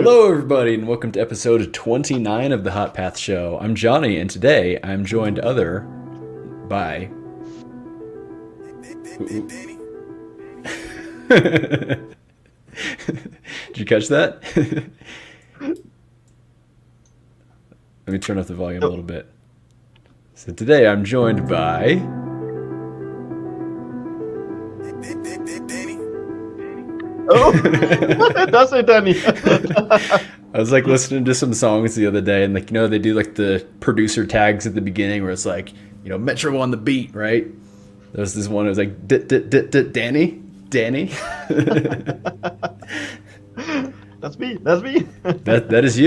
Hello, everybody, and welcome to episode 29 of the Hot Path Show. I'm Johnny, and today I'm joined other by. Did you catch that? Let me turn up the volume a little bit. So today I'm joined by. Oh, that's it, Danny. I was like listening to some songs the other day, and they do like the producer tags at the beginning where it's like, Metro on the beat, right? There was this one that was like, Danny. That's me. That is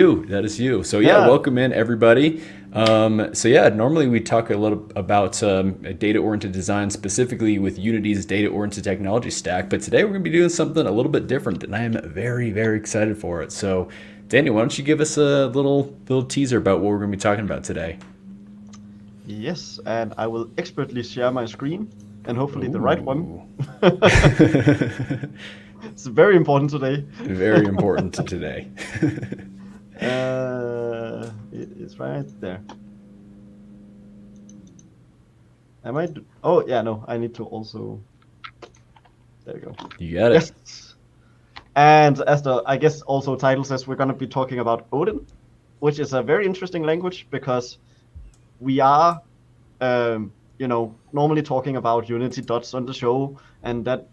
you. So yeah, welcome in everybody. Normally we talk a little about data-oriented design, specifically with Unity's data-oriented technology stack. But today we're going to be doing something a little bit different, and I am very, very excited for it. So, Danny, why don't you give us a little teaser about what we're going to be talking about today? Yes, and I will expertly share my screen, and hopefully the right one. It's very important today. Very important today. It is right there. Oh, yeah, no, I need to also. There we go. You got it. Yes. And as the, I guess, also title says, we're going to be talking about ODIN, which is a very interesting language because we are, normally talking about Unity dots on the show, and that,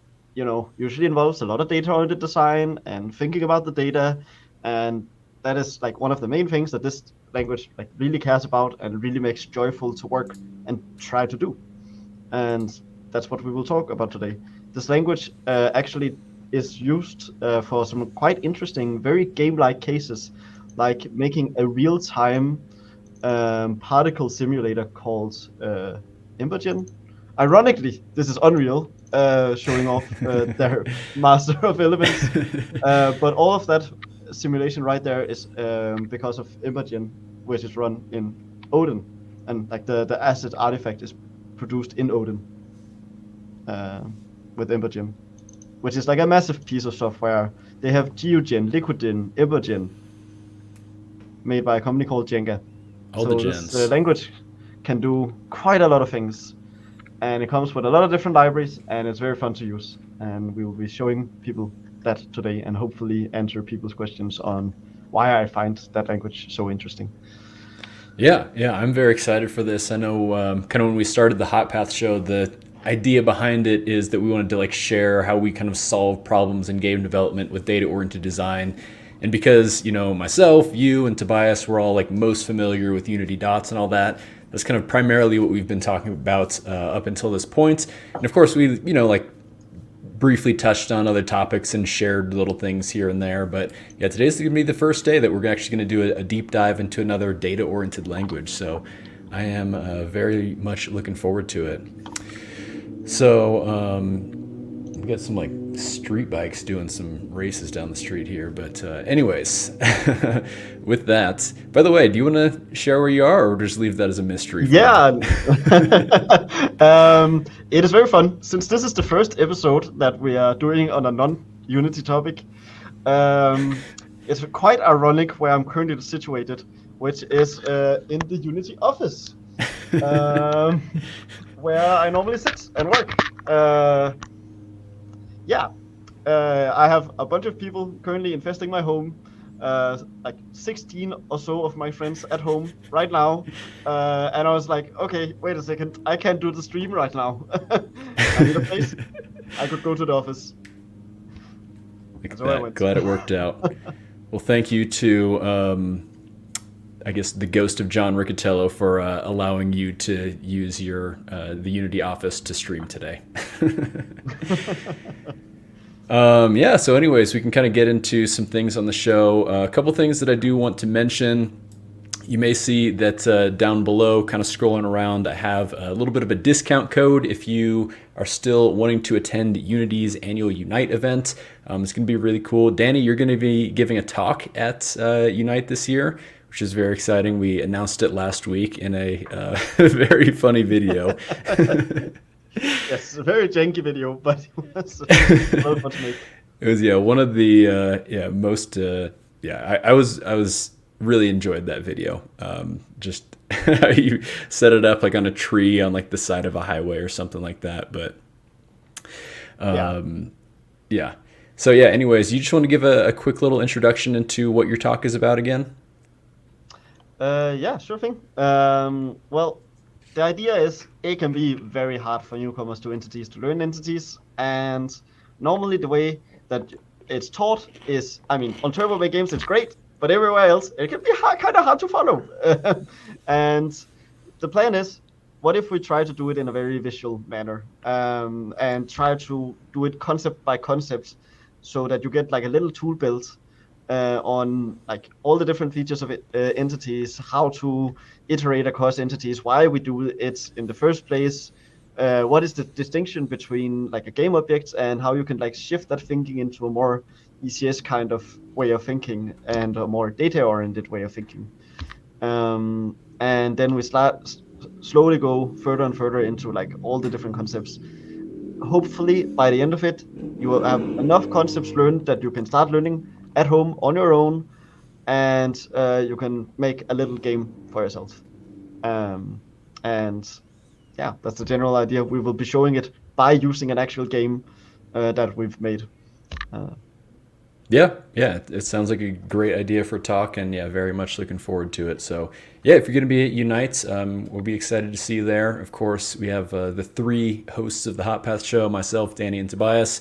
usually involves a lot of data-oriented design and thinking about the data, and that is like one of the main things that this language like really cares about and really makes joyful to work and try to do. And that's what we will talk about today. This language actually is used for some quite interesting, very game-like cases, like making a real-time particle simulator called Imogen. Ironically, this is Unreal, showing off their master of elements, but all of that simulation right there is because of Imogen, which is run in ODIN, and like the asset artifact is produced in ODIN with Imogen, which is like a massive piece of software. They have GeoGen, Liquidin, Imogen, made by a company called Jenga. All so the gens. This language can do quite a lot of things, and it comes with a lot of different libraries, and it's very fun to use. And we will be showing people that today, and hopefully answer people's questions on why I find that language so interesting. Yeah, I'm very excited for this. I know kind of when we started the Hot Path show, the idea behind it is that we wanted to share how we kind of solve problems in game development with data-oriented design. And because, myself, you, and Tobias, we're all most familiar with Unity dots and all that, that's kind of primarily what we've been talking about up until this point. And of course, we, briefly touched on other topics and shared little things here and there. But yeah, today's going to be the first day that we're actually going to do a deep dive into another data-oriented language. So I am very much looking forward to it. So we got some street bikes doing some races down the street here. But anyways, with that, by the way, do you want to share where you are, or just leave that as a mystery? Yeah. It is very fun. Since this is the first episode that we are doing on a non-Unity topic, it's quite ironic where I'm currently situated, which is in the Unity office, where I normally sit and work. I have a bunch of people currently infesting my home, like 16 or so of my friends at home right now, and I was like, okay, wait a second, I can't do the stream right now. I need a place. I could go to the office. Glad it worked out. Well, thank you to I guess the ghost of John Riccatello for allowing you to use the Unity office to stream today. So anyways, we can kind of get into some things on the show. A couple things that I do want to mention. You may see that down below, kind of scrolling around, I have a little bit of a discount code if you are still wanting to attend Unity's annual Unite event. It's going to be really cool. Danny, you're going to be giving a talk at Unite this year, which is very exciting. We announced it last week in a very funny video. Yes, a very janky video, but it was a lot of fun to make. It was one of the most yeah, I was really enjoyed that video. Just how you set it up like on a tree on like the side of a highway or something like that. But Yeah. yeah. So yeah. Anyways, you just want to give a quick little introduction into what your talk is about again? Yeah, sure thing. Well, the idea is it can be very hard for newcomers to entities to learn entities, and normally the way that it's taught is, I mean, on Turbo Bay games it's great, but everywhere else it can be kind of hard to follow. And the plan is, what if we try to do it in a very visual manner, and try to do it concept by concept, so that you get like a little tool built on like all the different features of entities, how to iterate across entities, why we do it in the first place, what is the distinction between like a game object, and how you can like shift that thinking into a more ECS kind of way of thinking and a more data-oriented way of thinking. And then we slowly go further and further into like all the different concepts. Hopefully, by the end of it, you will have enough concepts learned that you can start learning at home on your own, and you can make a little game for yourself. And yeah, that's the general idea. We will be showing it by using an actual game that we've made. Yeah, yeah, it sounds like a great idea for a talk, and yeah, very much looking forward to it. So, yeah, if you're going to be at Unite, we'll be excited to see you there. Of course, we have the three hosts of the Hot Path Show, myself, Danny, and Tobias,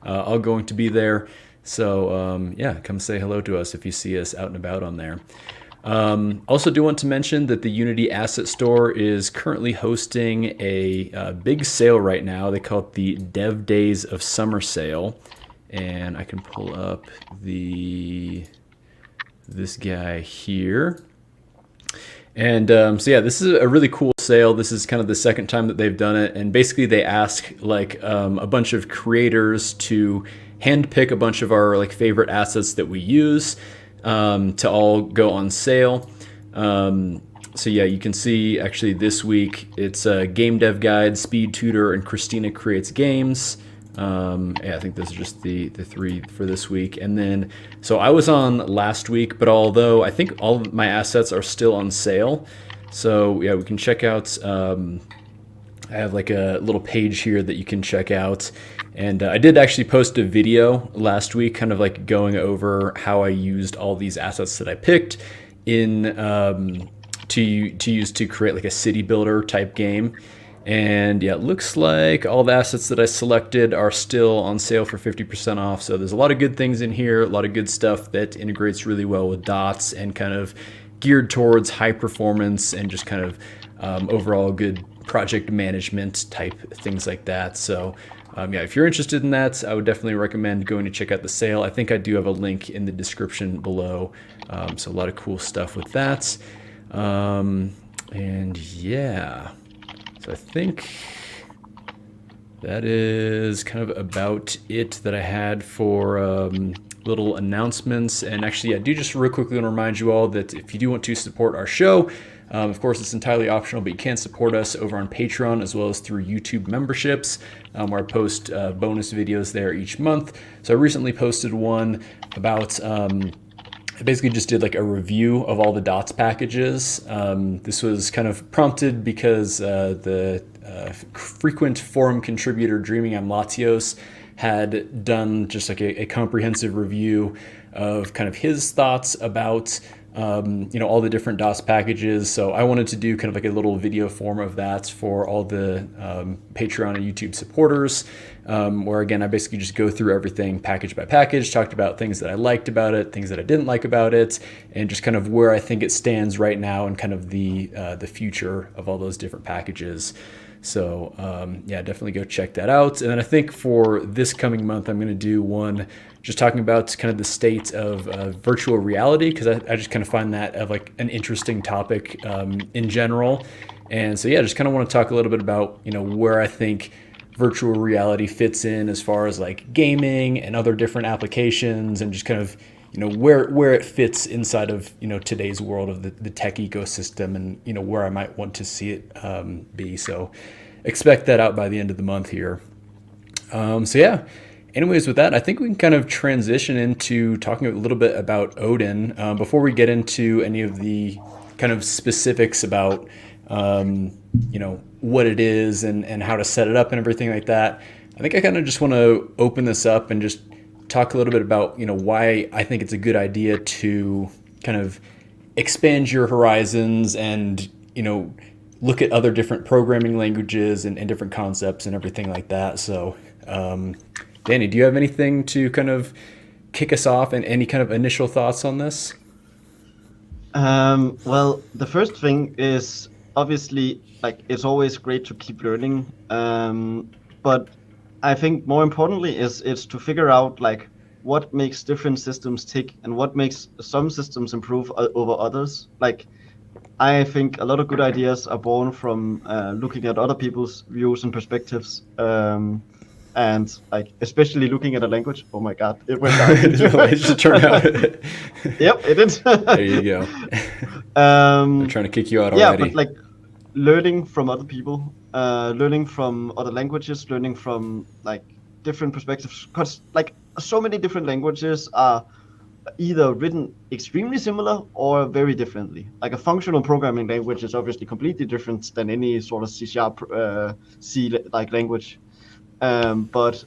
all going to be there. So, yeah, come say hello to us if you see us out and about on there. Also, do want to mention that the Unity Asset Store is currently hosting a big sale right now. They call it the Dev Days of Summer Sale. And I can pull up this guy here. And so yeah, this is a really cool sale. This is kind of the second time that they've done it. And basically they ask like a bunch of creators to handpick a bunch of our like favorite assets that we use to all go on sale. So yeah, you can see actually this week it's Game Dev Guide, Speed Tutor, and Christina Creates Games. Yeah, I think those are just the three for this week. And then, so I was on last week, but although I think all of my assets are still on sale, so yeah, we can check out, I have like a little page here that you can check out. And I did actually post a video last week, kind of like going over how I used all these assets that I picked in to use to create like a city builder type game. And yeah, it looks like all the assets that I selected are still on sale for 50% off. So there's a lot of good things in here, a lot of good stuff that integrates really well with dots and kind of geared towards high performance and just kind of overall good project management type things like that. So yeah, if you're interested in that, I would definitely recommend going to check out the sale. I think I do have a link in the description below. So a lot of cool stuff with that. And yeah. So I think that is kind of about it that I had for little announcements. And actually, I do just real quickly want to remind you all that if you do want to support our show, of course, it's entirely optional, but you can support us over on Patreon as well as through YouTube memberships, where I post bonus videos there each month. So I recently posted one about I basically just did like a review of all the dots packages. This was kind of prompted because the frequent forum contributor Dreaming I'm Latios had done just like a comprehensive review of kind of his thoughts about all the different DOS packages. So I wanted to do kind of like a little video form of that for all the Patreon and YouTube supporters, where again, I basically just go through everything package by package, talked about things that I liked about it, things that I didn't like about it, and just kind of where I think it stands right now and kind of the future of all those different packages. So yeah, definitely go check that out. And then I think for this coming month, I'm going to do one just talking about kind of the state of virtual reality, because I just kind of find that of like an interesting topic in general. And so yeah, just kind of want to talk a little bit about where I think virtual reality fits in as far as like gaming and other different applications, and just kind of where it fits inside of today's world of the tech ecosystem, and where I might want to see it be. So expect that out by the end of the month here. So yeah. anyways, with that, I think we can kind of transition into talking a little bit about Odin before we get into any of the kind of specifics about, what it is and how to set it up and everything like that. I think I kind of just want to open this up and just talk a little bit about, why I think it's a good idea to kind of expand your horizons and, look at other different programming languages and different concepts and everything like that. So, Danny, do you have anything to kind of kick us off and any kind of initial thoughts on this? Well, the first thing is obviously like it's always great to keep learning, but I think more importantly is it's to figure out like what makes different systems tick and what makes some systems improve over others. Like I think a lot of good ideas are born from looking at other people's views and perspectives, and like especially looking at a language. Oh my God, it went down. It just turned out. Yep, it did. There you go. I'm trying to kick you out already. Yeah, but like learning from other people, learning from other languages, learning from like different perspectives, because like so many different languages are either written extremely similar or very differently. Like a functional programming language is obviously completely different than any sort of C sharp C like language. But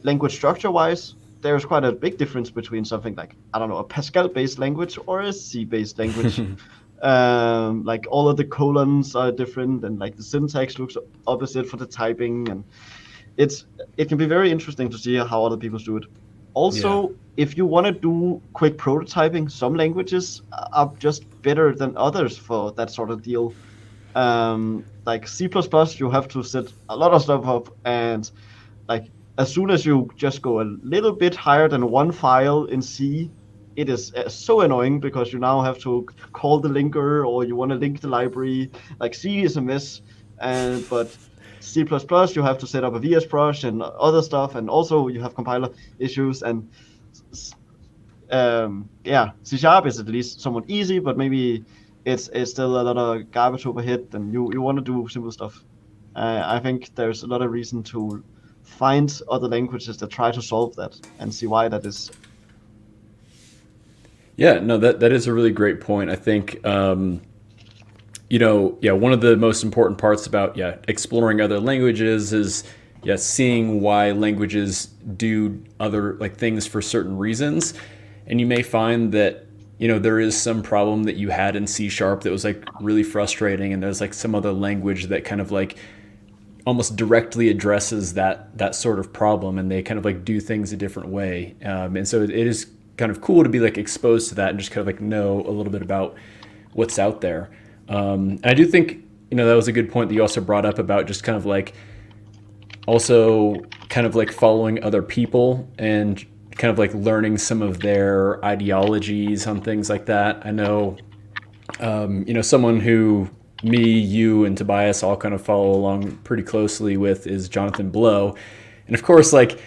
language structure wise, there's quite a big difference between something like, I don't know, a Pascal based language or a C based language. Like all of the colons are different and like the syntax looks opposite for the typing, and it can be very interesting to see how other people do it. Also, if you want to do quick prototyping, some languages are just better than others for that sort of deal. Like C++, you have to set a lot of stuff up, and like as soon as you just go a little bit higher than one file in C, it is so annoying because you now have to call the linker or you want to link the library. Like C is a mess, but C++ you have to set up a VS Brush and other stuff, and also you have compiler issues. And C Sharp is at least somewhat easy, but maybe it's still a lot of garbage overhead, and you want to do simple stuff. I think there's a lot of reason to find other languages that try to solve that and see why that is. Yeah, no, that is a really great point. I think, one of the most important parts about, exploring other languages is, seeing why languages do other like things for certain reasons. And you may find that, there is some problem that you had in C Sharp that was like really frustrating, and there's like some other language that kind of like almost directly addresses that sort of problem, and they kind of like do things a different way. And so it is kind of cool to be like exposed to that and just kind of like know a little bit about what's out there. And I do think, that was a good point that you also brought up about just kind of like also kind of like following other people and kind of like learning some of their ideologies on things like that. I know, someone who me, you, and Tobias all kind of follow along pretty closely with is Jonathan Blow. And of course, like,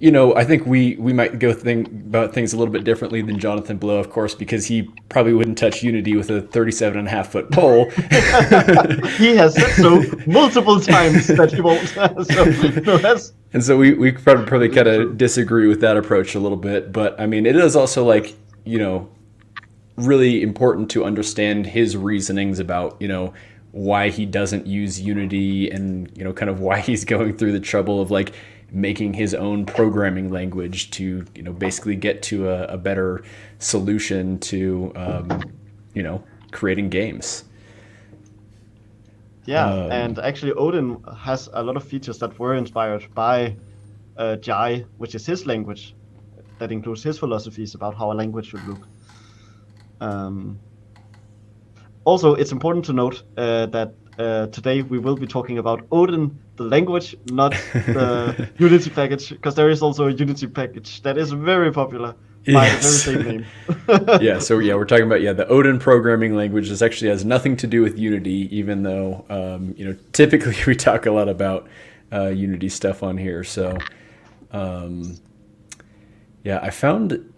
I think we might go think about things a little bit differently than Jonathan Blow, of course, because he probably wouldn't touch Unity with a 37.5-foot pole. He has said so multiple times that he won't. And so we probably kind of disagree with that approach a little bit. But I mean, it is also like, really important to understand his reasonings about, why he doesn't use Unity and, kind of why he's going through the trouble of like making his own programming language to, basically get to a better solution to, creating games. Yeah, and actually Odin has a lot of features that were inspired by Jai, which is his language, that includes his philosophies about how a language should look. Also, it's important to note that today we will be talking about Odin, the language, not the Unity package, because there is also a Unity package that is very popular by the very same name. We're talking about the Odin programming language. This actually has nothing to do with Unity, even though typically we talk a lot about Unity stuff on here. So I found.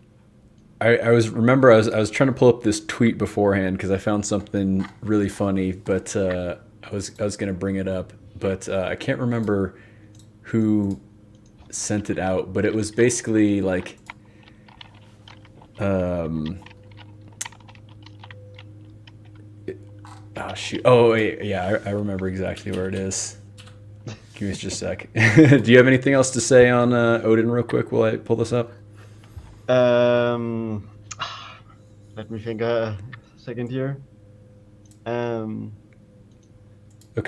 I was trying to pull up this tweet beforehand because I found something really funny, but I was going to bring it up, but I can't remember who sent it out, but it was basically like, um, oh shoot, oh wait, yeah, I remember exactly where it is. Give me just a sec. Do you have anything else to say on Odin real quick while I pull this up? Um, let me think a second here. Okay,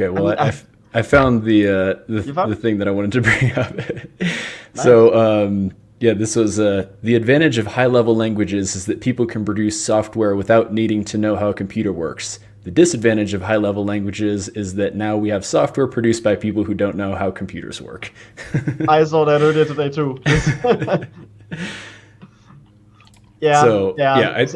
I well, mean, I found you the found? thing that I wanted to bring up. Nice. So yeah, this was the advantage of high level languages is that people can produce software without needing to know how a computer works. The disadvantage of high level languages is that now we have software produced by people who don't know how computers work. I saw that earlier today too. Yeah, So yeah. yeah,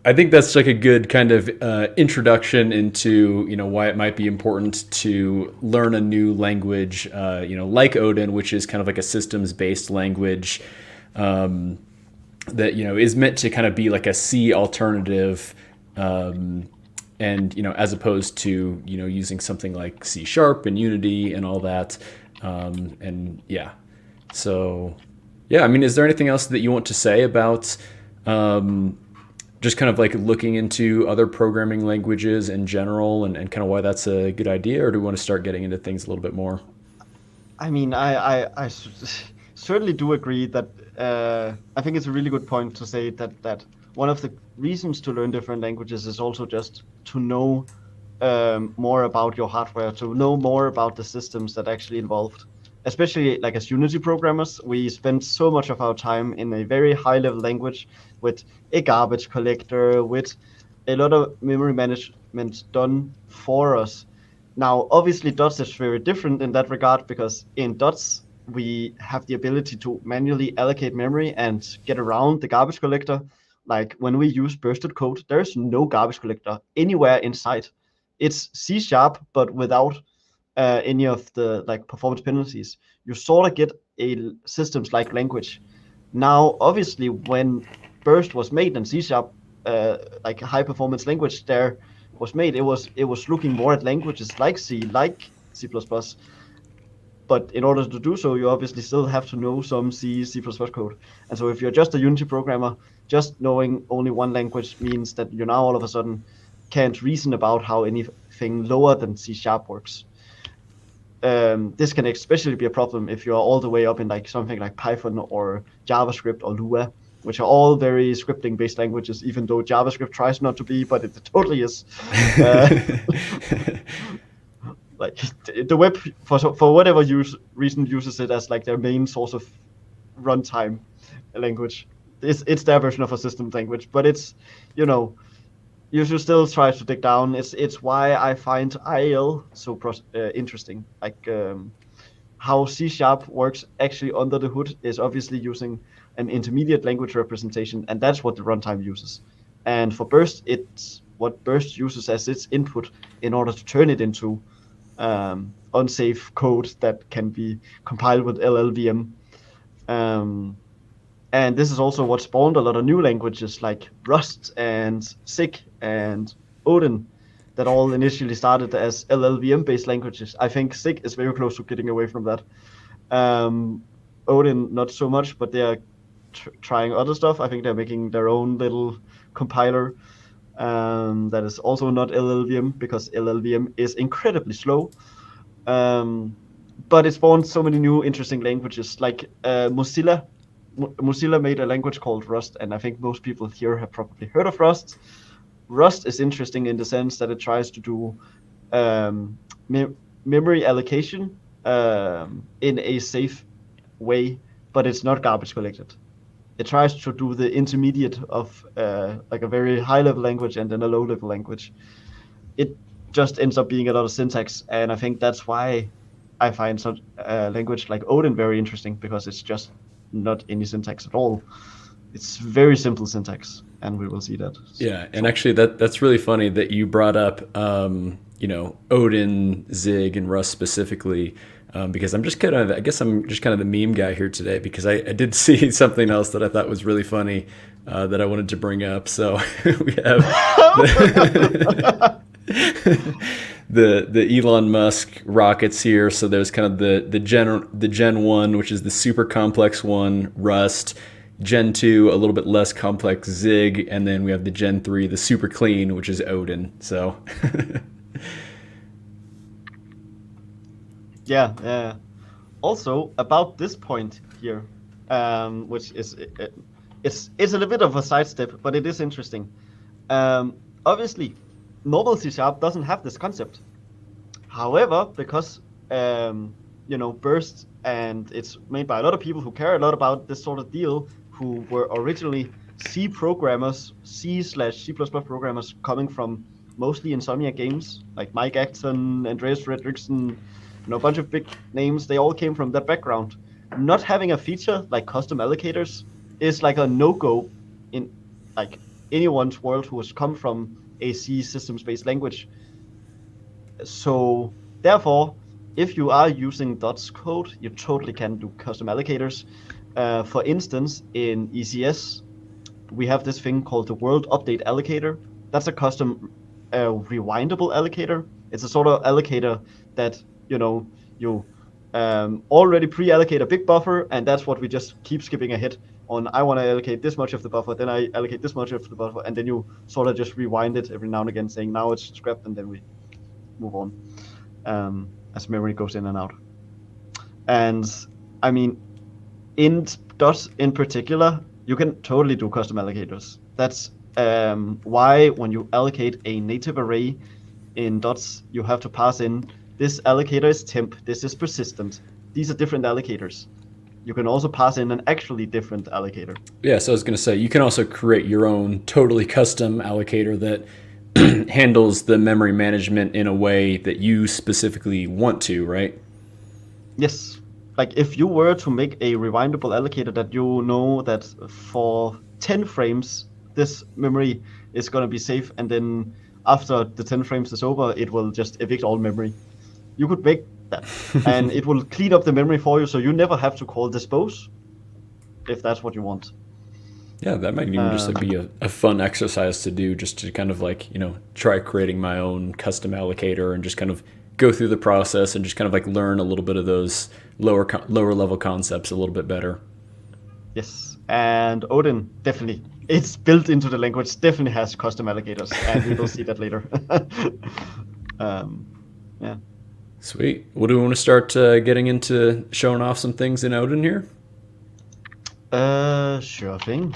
I think that's like a good kind of introduction into why it might be important to learn a new language, like Odin, which is kind of like a systems based language that is meant to kind of be like a C alternative, and as opposed to using something like C sharp and Unity and all that, and yeah, so yeah, I mean, is there anything else that you want to say about um, just kind of like looking into other programming languages in general, and kind of why that's a good idea, or do we want to start getting into things a little bit more? I mean, certainly do agree that I think it's a really good point to say that one of the reasons to learn different languages is also just to know more about your hardware, to know more about the systems that actually involved. Especially like as Unity programmers, we spend so much of our time in a very high level language with a garbage collector, with a lot of memory management done for us. Now, obviously, Dots is very different in that regard because in Dots, we have the ability to manually allocate memory and get around the garbage collector. Like when we use bursted code, there's no garbage collector anywhere inside. It's C sharp, but without any of the like performance penalties. You sort of get a systems like language. Now, obviously, when Burst was made and C sharp, like a high performance language, there was made, it was looking more at languages like C, like C++. But in order to do so, you obviously still have to know some C, C++ code. And so if you're just a Unity programmer, just knowing only one language means that you now all of a sudden can't reason about how anything lower than C sharp works. This can especially be a problem if you're all the way up in like something like Python or JavaScript or Lua, which are all very scripting based languages, even though JavaScript tries not to be, but it totally is. Uh, like the web for whatever reason uses it as like their main source of runtime language. It's their version of a system language, but it's you know you should still try to dig down. It's why I find IL so interesting. Like how C sharp works actually under the hood is obviously using an intermediate language representation, and that's what the runtime uses. And for Burst, it's what Burst uses as its input in order to turn it into unsafe code that can be compiled with LLVM. Um, and this is also what spawned a lot of new languages like Rust and SIG and Odin that all initially started as LLVM based languages. I think SIG is very close to getting away from that. Odin, not so much, but they are trying other stuff. I think they're making their own little compiler that is also not LLVM because LLVM is incredibly slow. But it spawned so many new interesting languages like Mozilla. Mozilla made a language called Rust, and I think most people here have probably heard of Rust. Rust is interesting in the sense that it tries to do memory allocation in a safe way, but it's not garbage collected. It tries to do the intermediate of like a very high level language and then a low level language. It just ends up being a lot of syntax, and I think that's why I find such a language like Odin very interesting because it's just not any syntax at all. It's very simple syntax, and we will see that. Yeah, and actually that's really funny that you brought up Odin, Zig, and Rust specifically, because I guess I'm just kind of the meme guy here today because I did see something else that I thought was really funny that I wanted to bring up. So we have the Elon Musk rockets here. So there's kind of the Gen 1, which is the super complex one, Rust. Gen 2, a little bit less complex, Zig, and then we have the Gen 3, the super clean, which is Odin. So Yeah, yeah. Also, about this point here, which is it's a little bit of a sidestep, but it is interesting. Obviously, normal C# doesn't have this concept. However, because burst, and it's made by a lot of people who care a lot about this sort of deal, who were originally C programmers, C/C++ programmers coming from mostly Insomniac games, like Mike Acton, Andreas Fredriksson, a bunch of big names. They all came from that background. Not having a feature like custom allocators is like a no-go in like anyone's world who has come from a C systems-based language. So therefore, if you are using Dot's code, you totally can do custom allocators. For instance, in ECS, we have this thing called the World Update Allocator. That's a custom rewindable allocator. It's a sort of allocator that you already pre-allocate a big buffer, and that's what we just keep skipping ahead on. I want to allocate this much of the buffer, then I allocate this much of the buffer, and then you sort of just rewind it every now and again, saying now it's scrapped, and then we move on as memory goes in and out. And I mean, in DOS in particular, you can totally do custom allocators. That's why when you allocate a native array in DOTS, you have to pass in this allocator is temp, this is persistent. These are different allocators. You can also pass in an actually different allocator. yeah, so I was going to say, you can also create your own totally custom allocator that handles the memory management in a way that you specifically want to, right? Yes. Like if you were to make a rewindable allocator that you know that for 10 frames, this memory is going to be safe, and then after the 10 frames is over, it will just evict all memory. You could make that, and it will clean up the memory for you, so you never have to call dispose, if that's what you want. Yeah, that might even just be a fun exercise to do, just to kind of like, try creating my own custom allocator and just kind of go through the process and just kind of like learn a little bit of those lower level concepts a little bit better. Yes, and Odin, definitely. It's built into the language, definitely has custom allocators, and we will see that later. Yeah. Sweet. Well, do we want to start getting into showing off some things in Odin here? Sure thing.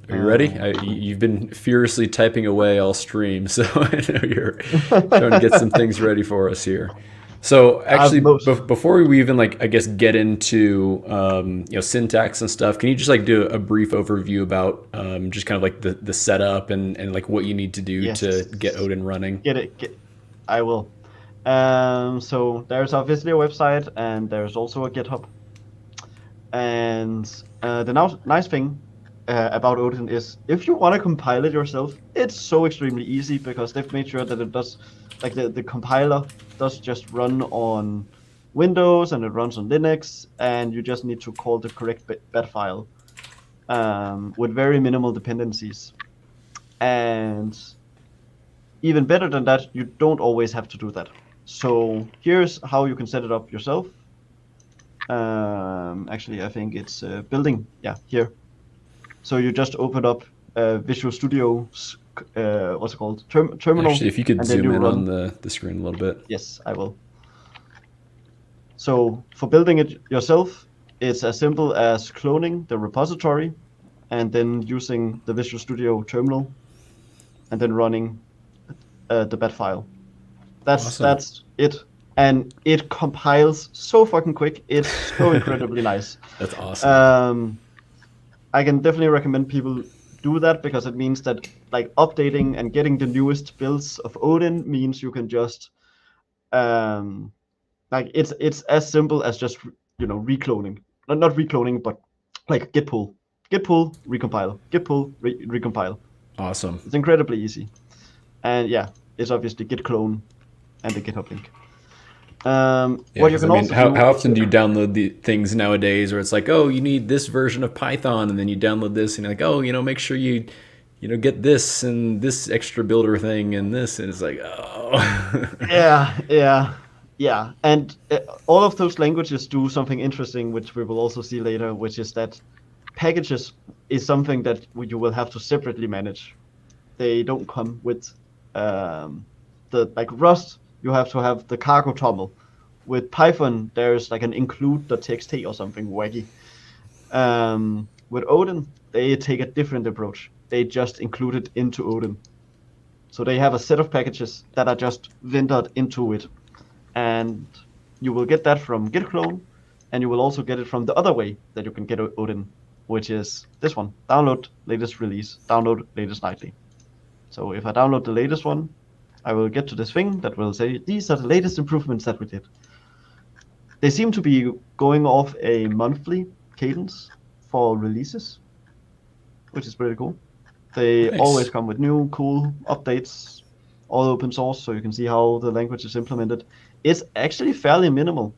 Are you ready? You've been furiously typing away all stream, so I know you're trying to get some things ready for us here. So actually, before we even get into syntax and stuff, can you just do a brief overview about just kind of like the setup and like what you need to do to get Odin running? I will. So there's obviously a website, and there's also a GitHub. And the nice thing about Odin is, if you want to compile it yourself, it's so extremely easy, because they've made sure that it does, like the compiler does just run on Windows, and it runs on Linux, and you just need to call the correct bat file with very minimal dependencies. And even better than that, you don't always have to do that. So here's how you can set it up yourself. Actually, I think it's building. Yeah, here. So you just open up Visual Studio, what's it called? Terminal. Actually, if you could zoom in on the screen a little bit. Yes, I will. So for building it yourself, it's as simple as cloning the repository, and then using the Visual Studio terminal, and then running the bat file. That's it. And it compiles so fucking quick. It's so incredibly nice. That's awesome. I can definitely recommend people do that, because it means that updating and getting the newest builds of Odin means you can just it's as simple as just recloning. Not recloning, but git pull, recompile, git pull, recompile. Awesome. It's incredibly easy. And yeah, it's obviously git clone and the GitHub link. What you can also how often do you download the things nowadays where it's like, oh, you need this version of Python, and then you download this and you're like, oh, make sure you get this and this extra builder thing and this, and it's like, oh. Yeah. And all of those languages do something interesting, which we will also see later, which is that packages is something that you will have to separately manage. They don't come with the like Rust. You have to have the cargo toml. With Python, there's like an include.txt or something wacky. With Odin, they take a different approach. They just include it into Odin. So they have a set of packages that are just vendored into it. And you will get that from git clone, and you will also get it from the other way that you can get Odin, which is this one. Download latest release, download latest nightly. So if I download the latest one, I will get to this thing that will say, these are the latest improvements that we did. They seem to be going off a monthly cadence for releases, which is pretty cool. They Nice. always come with new cool updates, all open source, so you can see how the language is implemented. It's actually fairly minimal,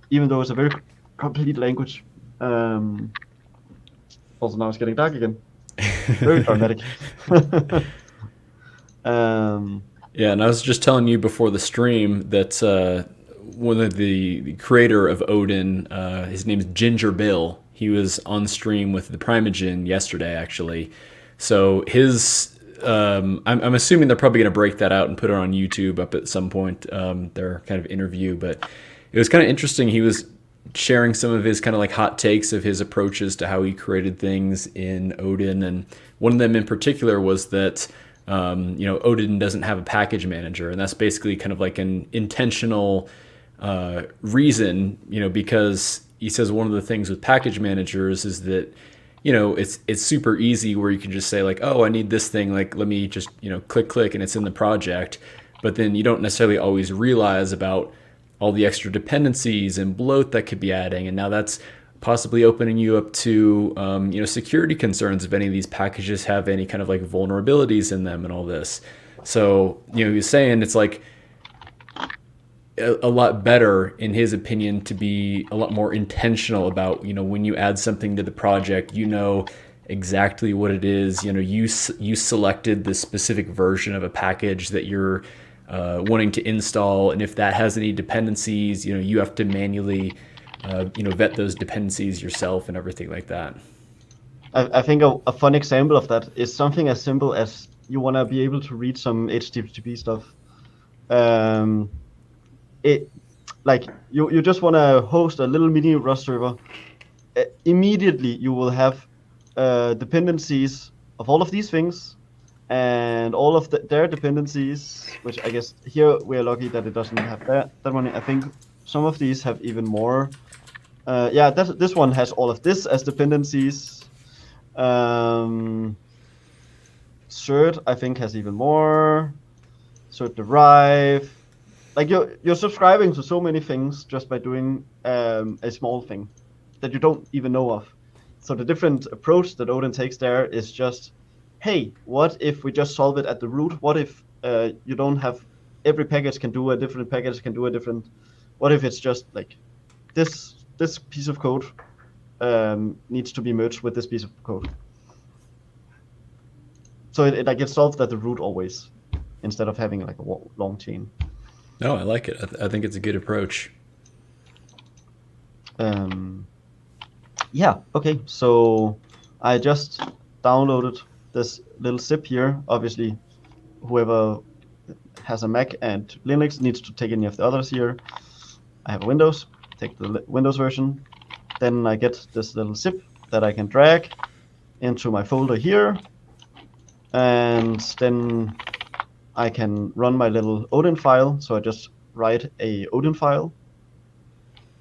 even though it's a very complete language. Also now it's getting dark again. Very dramatic. Yeah, and I was just telling you before the stream that one of the creator of Odin, his name is Ginger Bill. He was on stream with the Primogen yesterday, actually. So his, I'm assuming they're probably going to break that out and put it on YouTube up at some point, their kind of interview. But it was kind of interesting. He was sharing some of his kind of like hot takes of his approaches to how he created things in Odin. And one of them in particular was that, Odin doesn't have a package manager. And that's basically kind of like an intentional reason, because he says one of the things with package managers is that, it's super easy where you can just say like, oh, I need this thing. Like, let me just, click and it's in the project. But then you don't necessarily always realize about all the extra dependencies and bloat that could be adding. And now that's possibly opening you up to, security concerns if any of these packages have any kind of like vulnerabilities in them and all this. So, he was saying it's like a lot better, in his opinion, to be a lot more intentional about, when you add something to the project, exactly what it is. You selected the specific version of a package that you're wanting to install, and if that has any dependencies, you have to manually vet those dependencies yourself and everything like that. I think a fun example of that is something as simple as you want to be able to read some HTTP stuff. You just want to host a little mini Rust server. Immediately you will have dependencies of all of these things and all of their dependencies, which I guess here we're lucky that it doesn't have that one. I think some of these have even more. This one has all of this as dependencies. Cert, I think, has even more. Cert derive. Like you're subscribing to so many things just by doing a small thing that you don't even know of. So the different approach that Odin takes there is just, hey, what if we just solve it at the root? What if you don't have every package can do a different package can do a different? What if it's just like this piece of code needs to be merged with this piece of code? So it solved at the root always, instead of having like a long chain. No, I like it. I think it's a good approach. Okay, so I just downloaded this little zip here. Obviously, whoever has a Mac and Linux needs to take any of the others here. I have a Windows, take the Windows version. Then I get this little zip that I can drag into my folder here. And then I can run my little Odin file. So I just write a Odin file.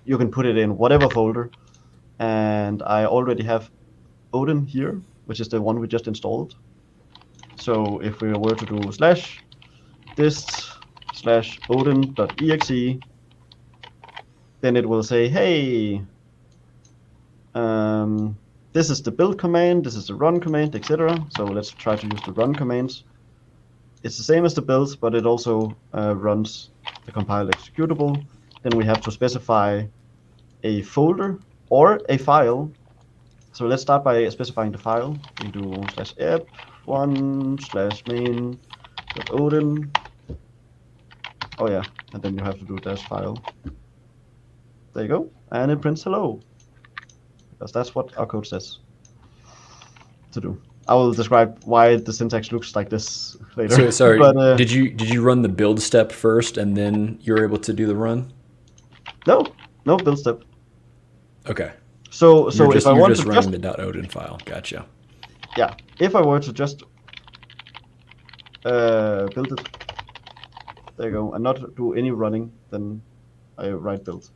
You can put it in whatever folder. And I already have Odin here, which is the one we just installed. So if we were to do /dist/odin.exe, then it will say, hey, this is the build command, this is the run command, etc. So let's try to use the run commands. It's the same as the builds, but it also runs the compiled executable. Then we have to specify a folder or a file. So let's start by specifying the file. We do /ep1/main.odin. Oh yeah, and then you have to do -file. There you go, and it prints hello, because that's what our code says to do. I will describe why the syntax looks like this later. So sorry, but, did you run the build step first and then you're able to do the run? No build step. Okay. So if I you're want just to running the .odin file. Gotcha. Yeah, if I were to just build it, there you go, and not do any running, then I write build.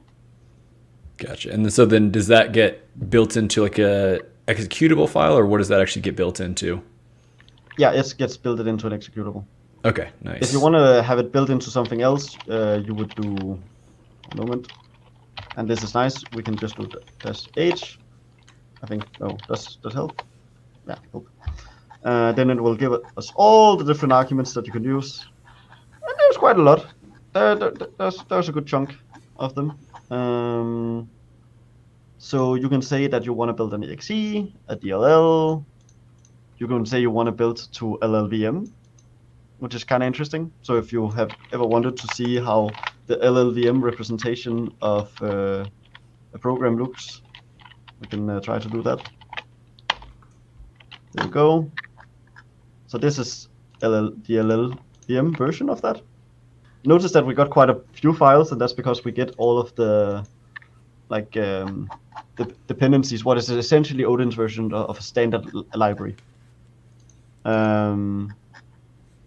Gotcha. And so then does that get built into like a executable file, or what does that actually get built into? Yeah, it gets built into an executable. Okay, nice. If you want to have it built into something else, you would do a moment. And this is nice. We can just do -h. I think does help. Yeah, help. Then it will give us all the different arguments that you can use. And there's quite a lot. There's a good chunk of them. So you can say that you want to build an exe, a DLL. You can say you want to build to LLVM, which is kind of interesting. So if you have ever wanted to see how the LLVM representation of a program looks, we can try to do that. There you go. So this is the LLVM version of that. Notice that we got quite a few files, and that's because we get all of the the dependencies, what is essentially Odin's version of a standard library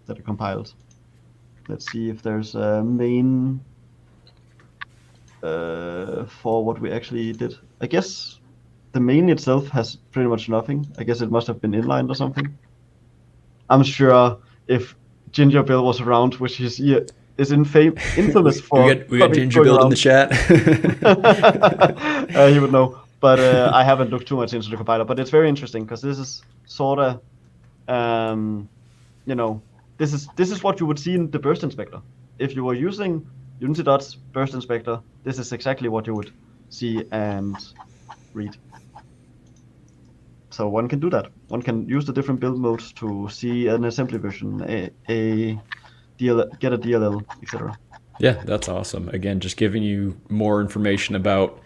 that are compiled. Let's see if there's a main for what we actually did. I guess the main itself has pretty much nothing. I guess it must have been inlined or something. I'm sure if Ginger Bill was around, which is infamous for. we got Ginger Bill in the chat. He would know, but I haven't looked too much into the compiler. But it's very interesting because this is sort of, this is what you would see in the burst inspector. If you were using Unity.'s burst inspector, this is exactly what you would see and read. So one can do that. One can use the different build modes to see an assembly version, a DLL, get a DLL, etc. Yeah, that's awesome. Again, just giving you more information about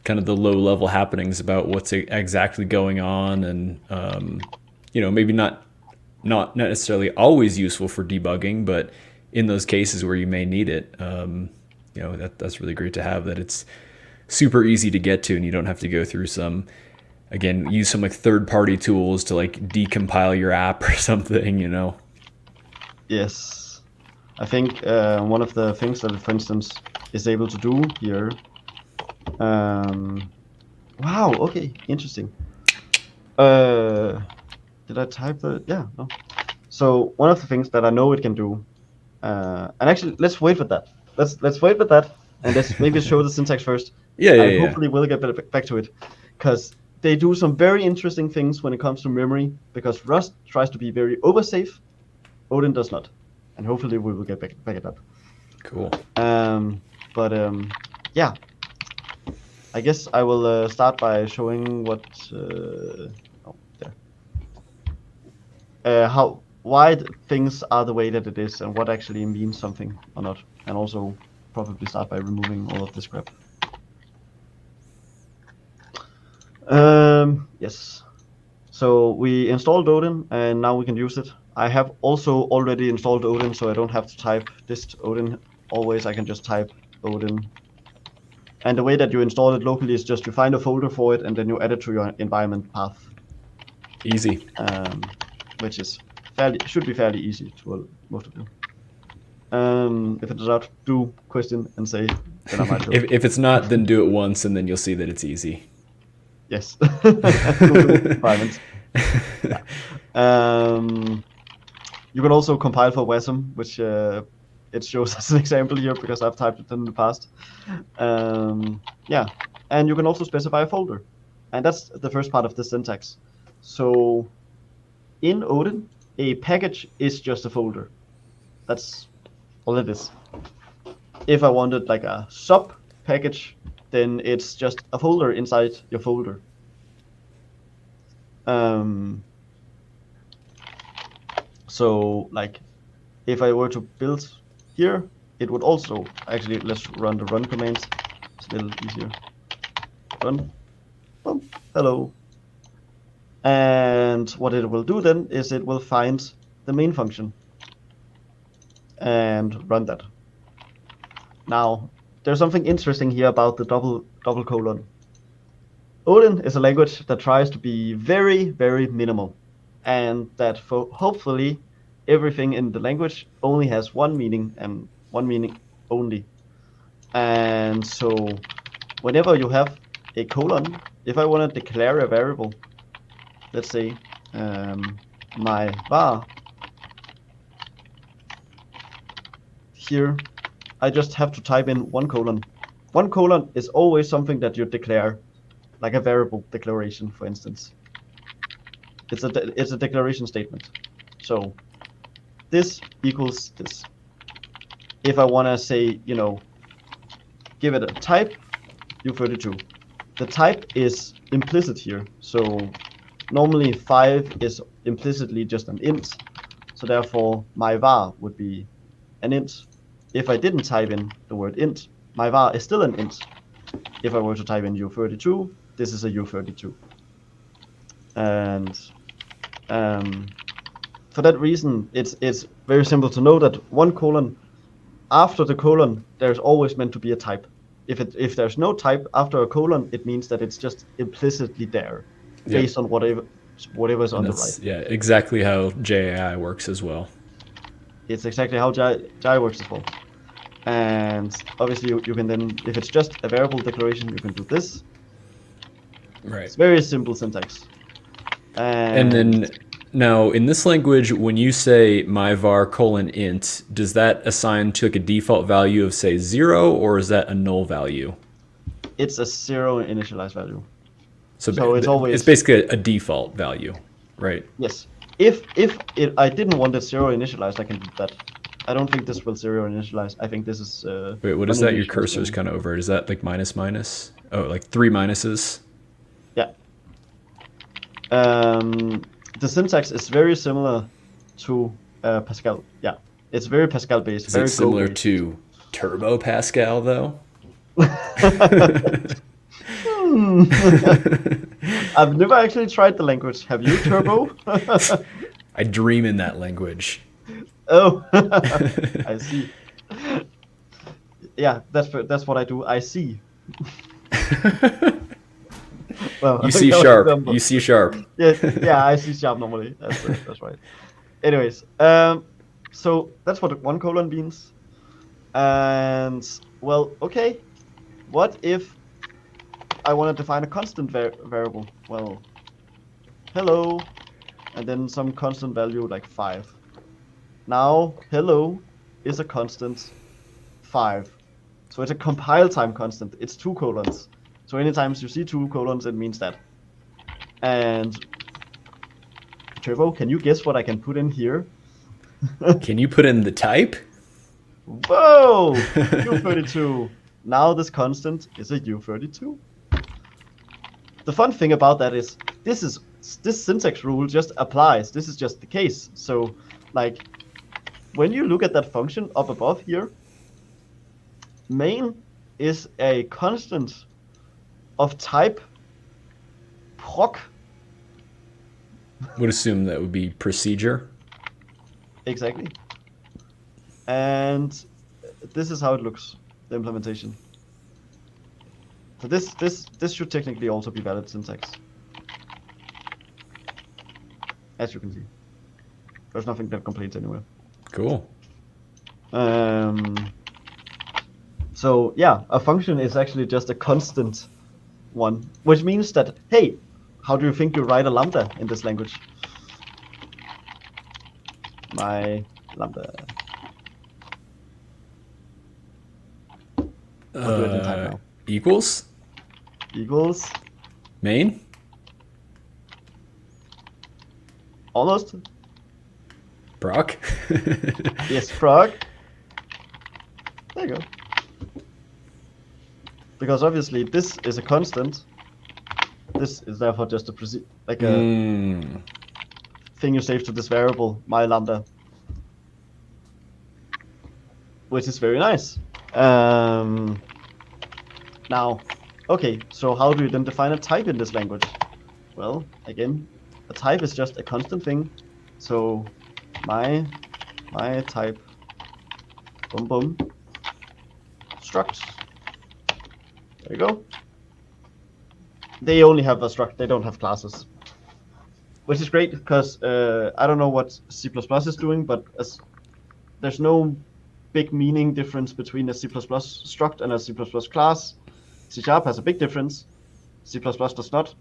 kind of the low-level happenings about what's exactly going on, and maybe not necessarily always useful for debugging, but in those cases where you may need it, that's really great to have. That it's super easy to get to, and you don't have to go through use some like third-party tools to like decompile your app or something. Yes, I think one of the things that it, for instance, is able to do here. Wow. Okay. Interesting. Did I type the? Yeah. No. So one of the things that I know it can do, and actually, let's wait with that. Let's wait with that, and let's maybe show the syntax first. Yeah. Hopefully, we'll get back to it, because they do some very interesting things when it comes to memory. Because Rust tries to be very oversafe, Odin does not, and hopefully we will get back at that. Cool. Yeah. I guess I will start by showing what why things are the way that it is, and what actually means something or not, and also probably start by removing all of this crap. Yes. So we installed Odin, and now we can use it. I have also already installed Odin, so I don't have to type dist Odin. Always, I can just type Odin. And the way that you install it locally is just you find a folder for it, and then you add it to your environment path. Easy. Which is should be fairly easy to most of you. If it is out, do question and say. Then I might show. If it's not, then do it once, and then you'll see that it's easy. Yes. Environments. Yeah. You can also compile for WASM, which it shows as an example here because I've typed it in the past. Yeah, and you can also specify a folder, and that's the first part of the syntax. So in Odin, a package is just a folder. That's all it is. If I wanted like a sub package, then it's just a folder inside your folder. So like if I were to build here, it would also actually, let's run the run command. It's a little easier. Run. Boom. Hello. And what it will do then is it will find the main function and run that. Now, there's something interesting here about the double colon. ODIN is a language that tries to be very, very minimal, and that for hopefully everything in the language only has one meaning and one meaning only. And so whenever you have a colon, if I want to declare a variable, let's say my var, here I just have to type in one colon. One colon is always something that you declare, like a variable declaration, for instance. It's a declaration statement. So this equals this. If I want to say, you know, give it a type, u32. The type is implicit here. So normally 5 is implicitly just an int. So therefore my var would be an int. If I didn't type in the word int, my var is still an int. If I were to type in u32, this is a u32. And for that reason, it's very simple to know that one colon, after the colon, there's always meant to be a type. If there's no type after a colon, it means that it's just implicitly there, based on whatever's on the right. Yeah, exactly how JAI works as well. It's exactly how JAI works as well. And obviously you can then, if it's just a variable declaration, you can do this. Right. It's very simple syntax. And then now in this language, when you say my var colon int, does that assign to like a default value of say 0, or is that a null value? It's a 0 initialized value. So it's always, it's basically a default value, right? Yes. If I didn't want it 0 initialized, I can do that. I don't think this will 0 initialize. I think this is. Wait, what is that? Your cursor's kind of over. Is that like minus minus? Oh, like 3 minuses? Yeah. The syntax is very similar to Pascal. Yeah, it's very Pascal based. Is it similar to Turbo Pascal though? I've never actually tried the language. Have you, Turbo? I dream in that language. Oh, I see. Yeah, that's what I do. I see. Well, you see sharp. You see sharp. Yeah, I see sharp normally. That's right. Anyways, so that's what one colon means. And well, okay. What if I want to define a constant variable? Well, hello, and then some constant value like 5. Now, hello is a constant 5. So it's a compile time constant. It's 2 colons. So anytime you see 2 colons, it means that. And Turbo, can you guess what I can put in here? Can you put in the type? Whoa! U32. Now this constant is a U32. The fun thing about that is this syntax rule just applies. This is just the case. So like when you look at that function up above here, main is a constant of type proc. Would assume that would be procedure. Exactly. And this is how it looks, the implementation. So this should technically also be valid syntax. As you can see. There's nothing that complains anywhere. Cool. So yeah, a function is actually just a constant one, which means that, hey, how do you think you write a lambda in this language? My lambda. I'll do it in time now. Equals? Equals. Main? Almost. Proc? Yes, proc. There you go. Because obviously this is a constant. This is therefore just a like a thing you save to this variable, my lambda, which is very nice. Now, okay, so how do you then define a type in this language? Well, again, a type is just a constant thing. So my type, boom boom, struct. There you go. They only have a struct, they don't have classes. Which is great, because I don't know what C++ is doing, but there's no big meaning difference between a C++ struct and a C++ class. C# has a big difference, C++ does not.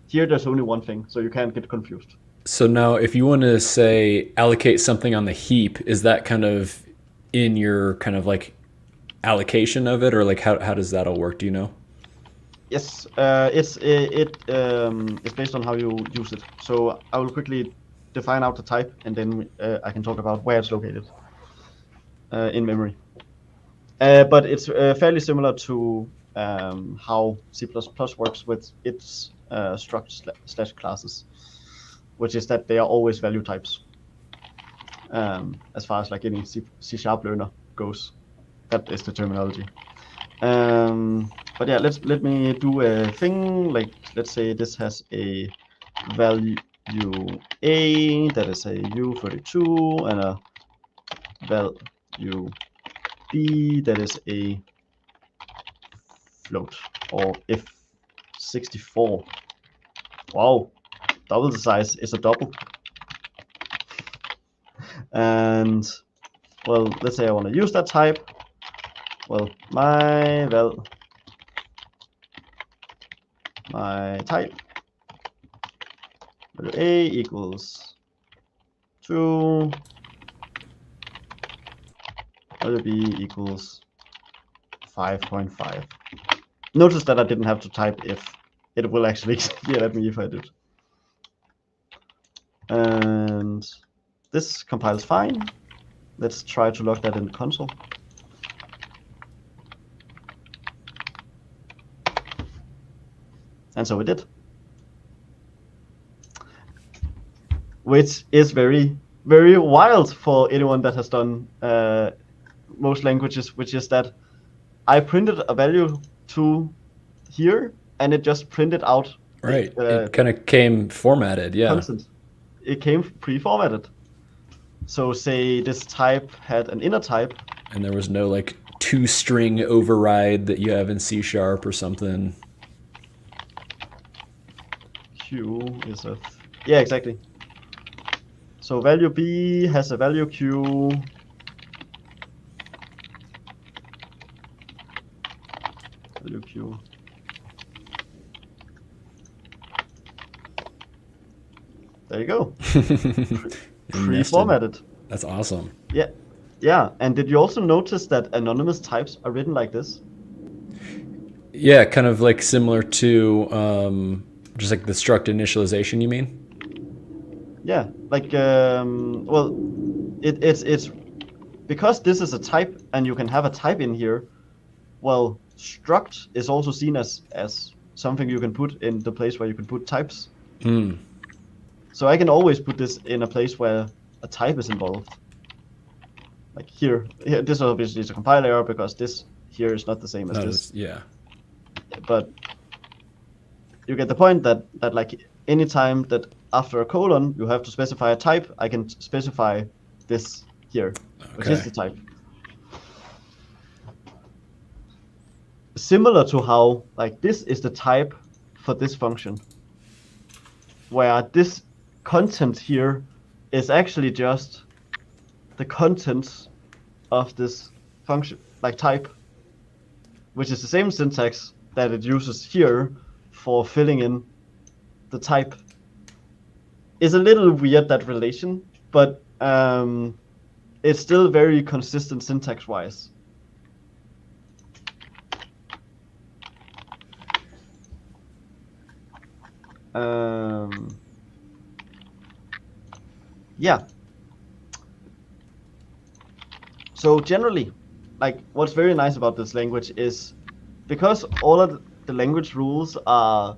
Here there's only one thing, so you can't get confused. So now if you want to say allocate something on the heap, is that kind of in your kind of like allocation of it, or like how does that all work? Do you know? Yes, it's based on how you use it. So I will quickly define out the type, and then I can talk about where it's located in memory. But it's fairly similar to how C++ works with its struct / classes, which is that they are always value types. As far as like any C# learner goes, that is the terminology. But yeah, let me do a thing, like let's say this has a value A that is a U32 and a value B that is a float or if64. Wow, double the size is a double. And well, let's say I want to use that type. Well, my type value A equals 2, value B equals 5.5. Notice that I didn't have to type if. It will actually yell at me if I did. And this compiles fine. Let's try to log that in the console. And so we did. Which is very, very wild for anyone that has done most languages, which is that I printed a value to here, and it just printed out. Right. It kind of came formatted, yeah. Constant. It came pre-formatted. So say this type had an inner type. And there was no like two-string override that you have in C# or something. Q is a... Yeah, exactly. So value B has a value Q. Value Q. There you go. Pre-formatted. That's awesome. Yeah. Yeah. And did you also notice that anonymous types are written like this? Yeah, kind of like similar to just like the struct initialization, you mean? Yeah, like well, it's because this is a type and you can have a type in here. Well, struct is also seen as something you can put in the place where you can put types. So I can always put this in a place where a type is involved. Like here this obviously is a compile error because this here is not the same as this. Yeah. But you get the point that like anytime that after a colon you have to specify a type, I can specify this here, which is the type. Similar to how like this is the type for this function, where this content here is actually just the contents of this function, like type, which is the same syntax that it uses here for filling in the type. It's a little weird, that relation, but it's still very consistent syntax-wise. Yeah. So generally, like what's very nice about this language is because all of the language rules are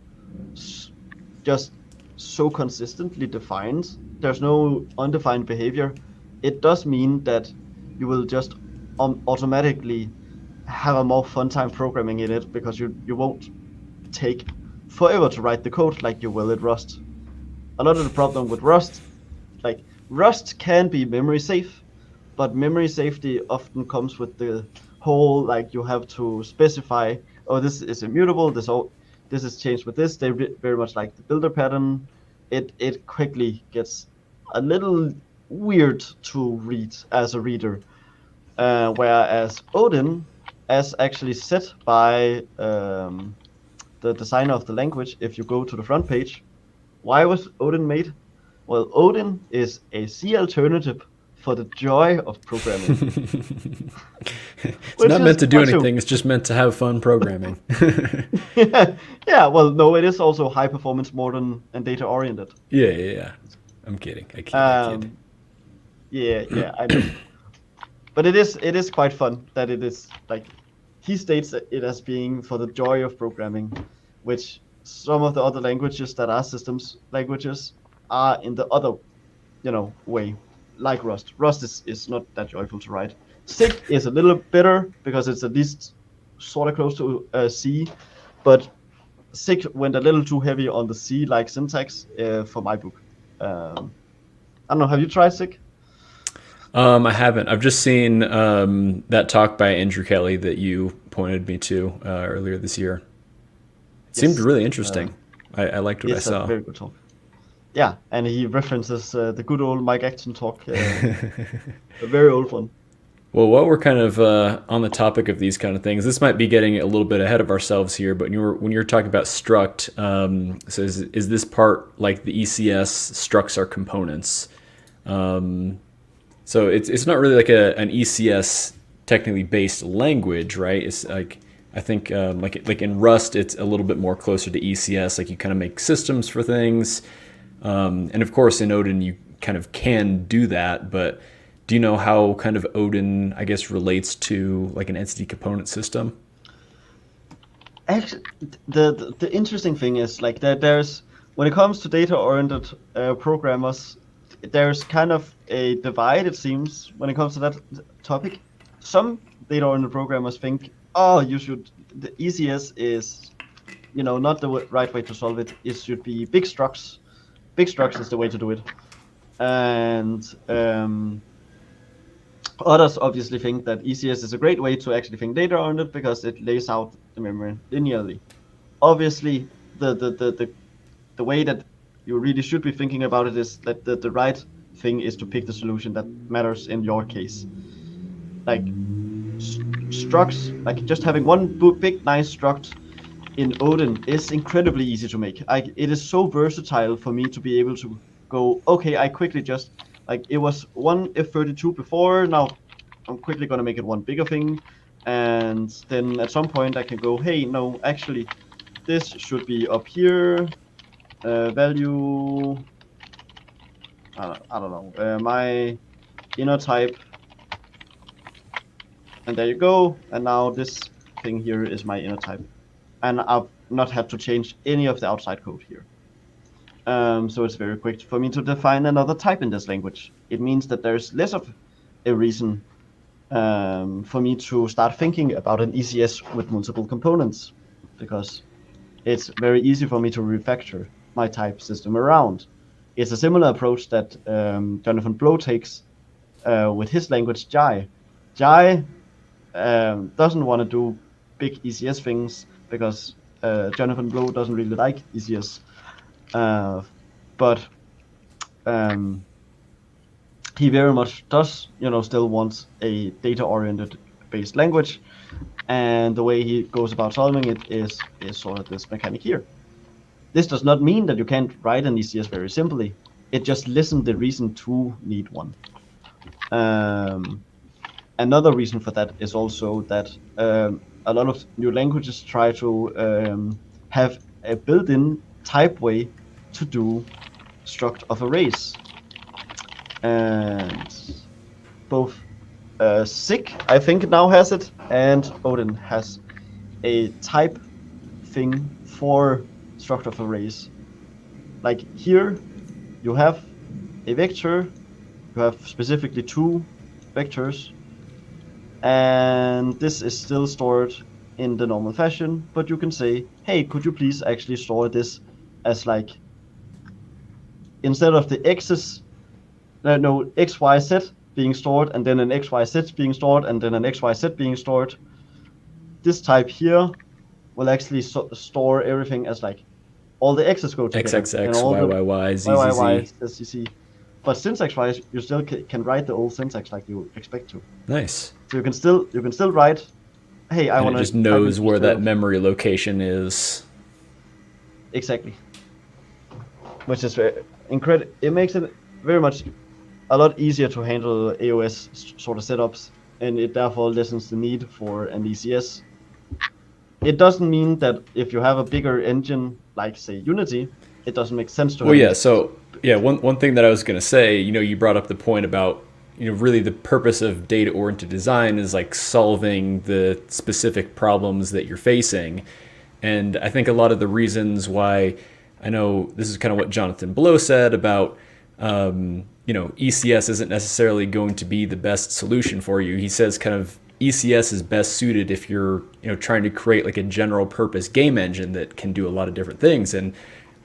just so consistently defined, there's no undefined behavior, it does mean that you will just automatically have a more fun time programming in it, because you won't take forever to write the code like you will at Rust. A lot of the problem with Rust, like Rust can be memory safe, but memory safety often comes with the whole, like, you have to specify, oh, this is immutable, this is changed with this. They very much like the builder pattern. It quickly gets a little weird to read as a reader. Whereas ODIN, as actually set by the designer of the language, if you go to the front page, why was ODIN made? Well, ODIN is a C alternative for the joy of programming. It's not meant to do anything. It's just meant to have fun programming. Yeah. Well, no, it is also high performance, modern, and data oriented. Yeah. I'm kidding. I kid. Yeah, I know. But it is quite fun that it is, like, he states it as being for the joy of programming, which some of the other languages that are systems languages are in the other, way, like Rust. Rust is not that joyful to write. SIG is a little better because it's at least sort of close to C, but SIG went a little too heavy on the C-like syntax for my book. I don't know. Have you tried SIG? I haven't. I've just seen that talk by Andrew Kelly that you pointed me to earlier this year. It seemed really interesting. I liked what I saw. It's a very good talk. Yeah, and he references the good old Mike Acton talk, a very old one. Well, while we're kind of on the topic of these kind of things, this might be getting a little bit ahead of ourselves here. But when you're talking about struct, so is this part like the ECS structs are components? So it's not really like an ECS technically based language, right? It's like, I think like in Rust, it's a little bit more closer to ECS. Like you kind of make systems for things, and of course in Odin you kind of can do that. But do you know how kind of Odin, I guess, relates to like an entity component system? Actually, the interesting thing is, like, there's, when it comes to data oriented programmers, there's kind of a divide, it seems, when it comes to that topic. Some data oriented programmers think, oh, the ECS is, not the right way to solve it. It should be big structs. Big structs is the way to do it. And others obviously think that ECS is a great way to actually think data oriented because it lays out the memory linearly. Obviously, the way that you really should be thinking about it is that the right thing is to pick the solution that matters in your case. Like structs, like just having one big nice struct in Odin is incredibly easy to make. It is so versatile for me to be able to go, okay, I quickly just, like, it was one F32 before, now I'm quickly going to make it one bigger thing, and then at some point I can go, hey, no, actually this should be up here, value, I don't know, my inner type, and there you go, and now this thing here is my inner type, and I've not had to change any of the outside code here. So it's very quick for me to define another type in this language. It means that there's less of a reason for me to start thinking about an ECS with multiple components, because it's very easy for me to refactor my type system around. It's a similar approach that Jonathan Blow takes with his language Jai. Jai doesn't want to do big ECS things because Jonathan Blow doesn't really like ECS. But he very much does, still wants a data-oriented based language, and the way he goes about solving it is sort of this mechanic here. This does not mean that you can't write an ECS very simply. It just listens the reason to need one. Another reason for that is also that a lot of new languages try to have a built-in type way to do struct of arrays, and both SIG, I think, now has it, and Odin has a type thing for struct of arrays. like here, you have a vector, you have specifically 2 vectors, and this is still stored in the normal fashion, but you can say, hey, could you please actually store this as like, instead of the x's, no, x, y, z being stored, and then an x, y, z being stored, and then an x, y, z being stored, this type here will actually store everything as like all the x's go together, and XXX, all the YYY, YYY, ZZZ. ZZZ. But syntax-wise, you still can write the old syntax like you expect to. Nice. So you can still write, hey, I And want it to just knows where that of... memory location is. Exactly. Which is incredible. It makes it very much a lot easier to handle AOS sort of setups, and it therefore lessens the need for an ECS. It doesn't mean that if you have a bigger engine like, say, Unity, it doesn't make sense to have Well, yeah. ECS. So, yeah, one thing that I was going to say, you brought up the point about, really the purpose of data-oriented design is like solving the specific problems that you're facing. And I think a lot of the reasons why, I know this is kind of what Jonathan Blow said about, ECS isn't necessarily going to be the best solution for you. He says kind of ECS is best suited if you're, trying to create like a general purpose game engine that can do a lot of different things. And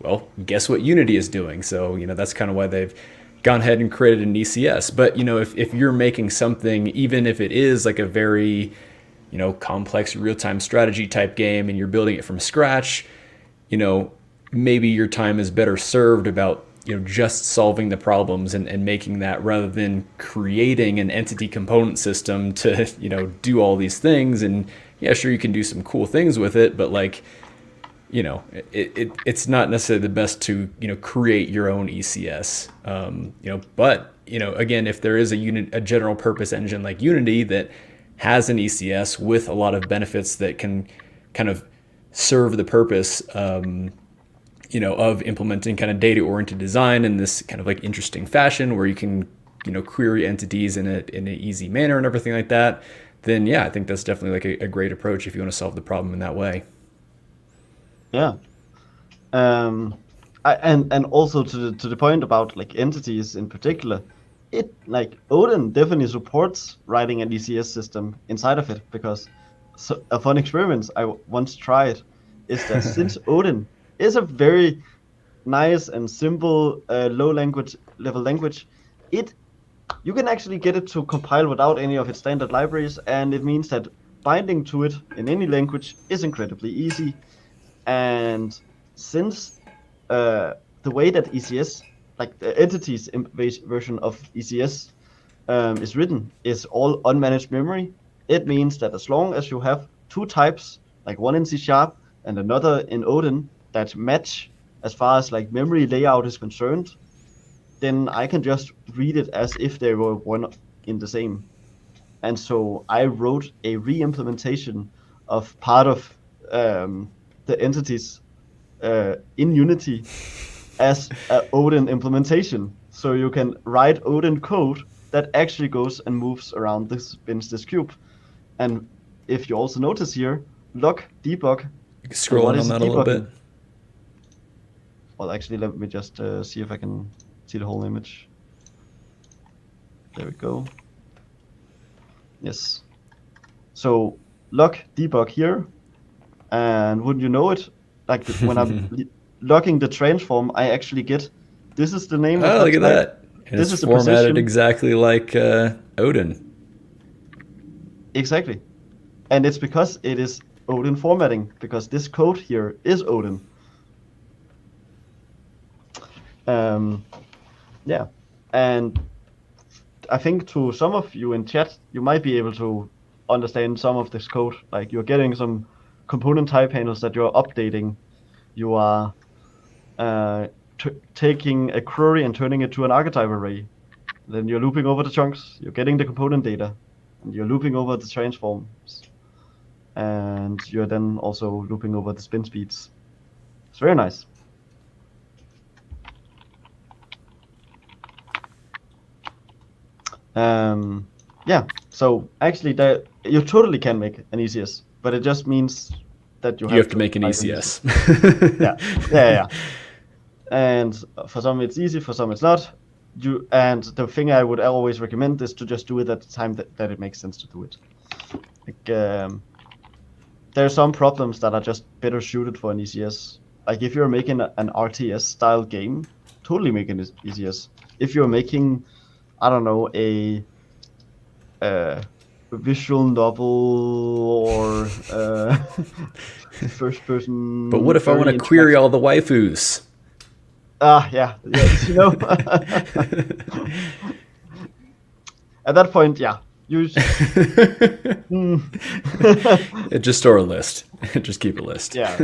well, guess what Unity is doing? So, that's kind of why they've gone ahead and created an ECS. But, if you're making something, even if it is like a very, complex real-time strategy type game and you're building it from scratch, maybe your time is better served about, just solving the problems and making that, rather than creating an entity component system to, do all these things. And yeah, sure, you can do some cool things with it, but like, it's not necessarily the best to, create your own ECS. But, again, if there is a general purpose engine like Unity that has an ECS with a lot of benefits that can kind of serve the purpose, of implementing kind of data-oriented design in this kind of like interesting fashion where you can, query entities in an easy manner and everything like that, then yeah, I think that's definitely like a great approach if you want to solve the problem in that way. Yeah. And also to the point about like entities in particular, it like ODIN definitely supports writing an ECS system inside of it, because a fun experiment I once tried is that since ODIN is a very nice and simple low level language, you can actually get it to compile without any of its standard libraries, and it means that binding to it in any language is incredibly easy. And since the way that ECS, like the entities version of ECS is written, is all unmanaged memory, it means that as long as you have 2 types, like one in C# and another in ODIN, that match as far as like memory layout is concerned, then I can just read it as if they were one in the same. And so I wrote a re-implementation of part of the entities in Unity as an ODIN implementation. So you can write ODIN code that actually goes and moves around this cube. And if you also notice here, log debug. Scroll on that a little bit. Well, actually, let me just see if I can see the whole image. There we go. Yes. So log debug here, and wouldn't you know it, like when I'm logging the transform, I actually get, this is the name. Oh, look at that! And this it's is formatted the position. Exactly like ODIN. Exactly, and it's because it is ODIN formatting, because this code here is ODIN. Yeah, and I think to some of you in chat, you might be able to understand some of this code. Like you're getting some component type handles that you're updating. You are taking a query and turning it to an archetype array. Then you're looping over the chunks. You're getting the component data, and you're looping over the transforms, and you're then also looping over the spin speeds. It's very nice. Yeah, so actually you totally can make an ECS, but it just means that you have to make an ECS. Yeah. and for some it's easy, for some it's not. And the thing I would always recommend is to just do it at the time that it makes sense to do it. Like there are some problems that are just better suited for an ECS. Like if you're making an RTS style game, totally make an ECS. If you're making, I don't know, a visual novel or first person. But what if I want to query all the waifus? Yeah, you know. At that point, yeah, you just store a list. Just keep a list. Yeah,